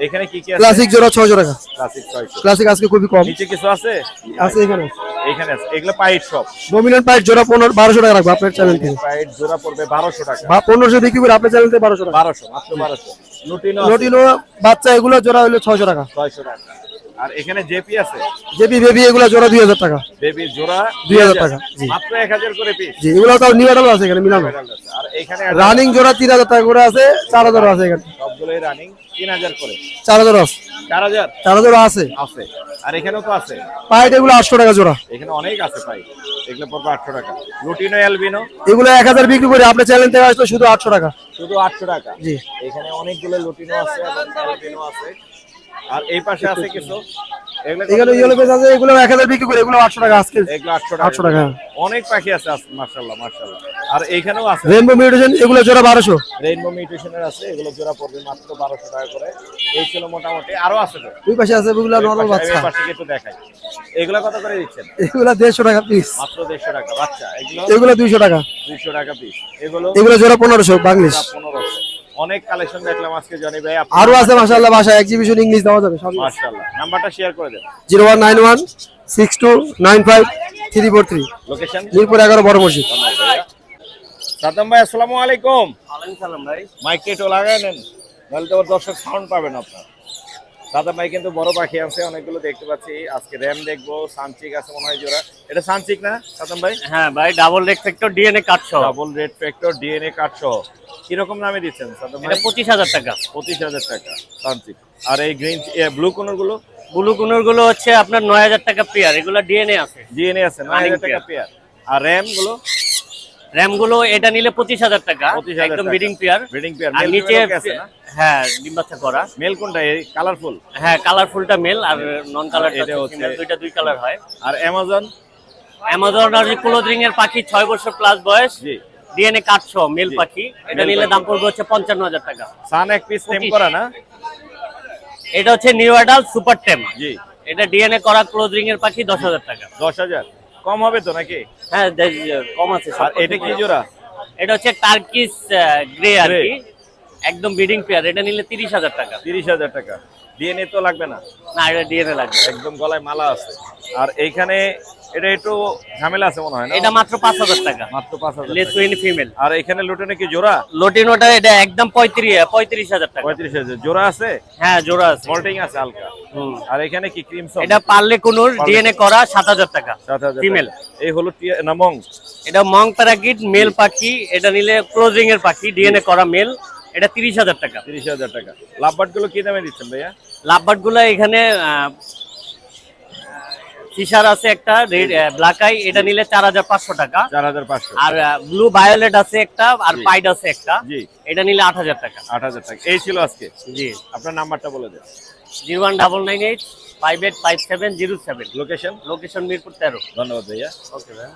এখানে কি কি আছে? ক্লাসিক জোড়া 600 টাকা। ক্লাসিক 600। ক্লাসিক আজকে খুবই কম। নিচে কিছু আছে? আছে এখানে। এখানে আছে। এগুলো পাইট সব। ডমিনেন্ট পাইট জোড়া 1200 টাকা রাখবো আপনার চ্যানেল থেকে। পাইট জোড়া পড়বে 1200 টাকা। বা 1500 বিক্রি করে আপনার চ্যানেল থেকে 1200 টাকা। 1200, মাত্র 1200। লুটিনো আছে? লটিনো বাচ্চা এগুলো জোড়া হলো 600 টাকা। 600 টাকা। আর এখানে জেপি আছে? জেপি বেবি এগুলো জোড়া 2000 টাকা। বেবি জোড়া 2000 টাকা। জি। মাত্র 1000 করে পিস। জি, এগুলো তাও নিউ অ্যাডাল্ট আছে এখানে মিলানো। আর এখানে রানিং জোড়া 3000 টাকা করে আছে, 4000 আছে এখানে। সবগুলোই রানিং 3000 করে। 4000 আছে। 4000? 4000 আছে। আছে। আর এখানেও তো আছে। পাইট এগুলো 800 টাকা জোড়া। এখানে অনেক আছে পাই। এগুলো পড়বে 800 টাকা। Lutino albino? এগুলো 1000 বিক্রি করে আপনার চ্যানেল থেকে আসলে শুধু 800 টাকা। শুধু 800 টাকা? জি। এখানে অনেকগুলো লুটিনো আছে এবং অ্যালবিনো আছে। আর এই পাশে আছে কিছু। এগুলো ইয়েলো পেজ আছে, এগুলো 1000 বিক্রি করে, এগুলো 800 টাকা আজকে। এগুলো 800 টাকা। অনেক পাখি আছে মাশাআল্লাহ মাশাআল্লাহ। আর এইখানেও আছে রেইনবো মিউটেশন, এগুলো জোড়া 1200। রেইনবো মিউটেশনের আছে, এগুলো জোড়া পড়বে মাত্র 1200 টাকা করে। এই ছিল মোটামুটি। আরো আছে তো? ওই পাশে আছে এগুলো নরমাল বাচ্চা। এই পাশে একটু দেখাই। এগুলো কত করে দিচ্ছেন? এগুলো 150 টাকা পিস। মাত্র 150 টাকা বাচ্চা। এগুলো 200 টাকা। 200 টাকা পিস। এগুলো জোড়া 1500 বাংলিশ। 1500। অনেক কালেকশন দেখলাম আজকে জনি ভাই। আরো আছে মাশাআল্লাহ, ভাষা এক্সিবিশন ইংলিশ দেওয়া যাবে সব। মাশাআল্লাহ। নাম্বারটা শেয়ার করে দেন। 019162953343। লোকেশন? মিরপুর 11 বড় মসজিদ। সাদ্দাম ভাই আসসালামু আলাইকুম। ওয়ালাইকুম সালাম ভাই। মাইকটা একটু লাগায় নেন, নাহলে তো দর্শক সাউন্ড পাবেন আপনার। সাদ্দাম ভাই কিন্তু বড় পাখি আছে অনেকগুলো দেখতে পাচ্ছি। আজকে র্যাম দেখবো, সানচিক আছে মনে হয় জোড়া। এটা সানচিক না সাদ্দাম ভাই? হ্যাঁ ভাই, ডাবল রেড ফ্যাক্টর ডিএনএ কাট সহ। Double red factor DNA card সহ। কিরকম দামে দিচ্ছেন সাদ্দাম ভাই? এটা 25000 টাকা। 25000 টাকা সানচিক। আর এই গ্রিন ব্লু কোনর গুলো? ব্লু কোনর গুলো হচ্ছে আপনার 9000 টাকা পেয়ার। এগুলো ডিএনএ আছে। ডিএনএ আছে 9000 টাকা পেয়ার। আর র্যাম গুলো? র্যাম গুলো এটা নিলে 25000 টাকা। 25000 একদম টাকা। Breeding pair. Breeding pair. আর মেল নিচে ফিমেল আছে না? হ্যাঁ, ডিম বাচ্চা করা। মেল কোনটা? এই কালারফুল? হ্যাঁ, কালারফুলটা মেল আর নন কালারটা এটা হচ্ছে ফিমেল। দুইটা দুই কালার হয়। আর অ্যামাজন? অ্যামাজন আর ক্লোথিং এর পাখি 6 বছর প্লাস বয়স। জি। ডিএনএ কাট সহ মেল পাখি। এটা নিলে দাম পড়বে হচ্ছে 55000 টাকা। সান এক পিস টেম করা না? এটা হচ্ছে নিউ অ্যাডাল্ট সুপার টেম। জি। এটা ডিএনএ করা ক্লোথিং এর পাখি 10000 টাকা। 10000 কম হবে তো নাকি? হ্যাঁ, কম আছে। আর এটা কি জোড়া? এটা হচ্ছে টার্কিশ গ্রে আর কি, একদম ব্রিডিং পেয়ার। এটা নিলে 30000 টাকা। 30000 টাকা। ডিএনএ তো লাগবে না? না, এটা ডিএনএ লাগবে। একদম গলায় মালা আছে। আর এইখানে এটা একটু ঝামেলা আছে মনে হয় না? এটা মাত্র 5000 টাকা। মাত্র 5000। লেসুইন ফিমেল। আর এখানে লুটিনো কি জোড়া? লটিনোটা এটা একদম 35000 টাকা। 35000। জোড়া আছে? হ্যাঁ, জোড়া আছে। মল্টিং আছে হালকা। আর এখানে কি ক্রিমসন? এটা পার্লে কুনুর ডিএনএ করা 7000 টাকা। 7000 ফিমেল। এই হলো না মং? এটা মং প্যারাকিট মেল পাখি। এটা নিলে ক্লোজিং এর পাখি, ডিএনএ করা মেল। এটা 30000 টাকা। 30000 টাকা। লাভবার্ড গুলো কি দামে দিচ্ছেন ভাইয়া? লাভবার্ড গুলো এখানে ফিশার আছে একটা রেড ব্ল্যাক আই, এটা নিলে 4500 টাকা। 4500। আর ব্লু ভায়োলেট আছে একটা, আর পাইড আছে একটা। জি। এটা নিলে 8000 টাকা। 8000 টাকা। এই ছিল আজকে। জি। আপনার নাম্বারটা বলে দেন। 01998 585707। লোকেশন? লোকেশন মিরপুর 13। ধন্যবাদ ভাইয়া। ওকে ভাই।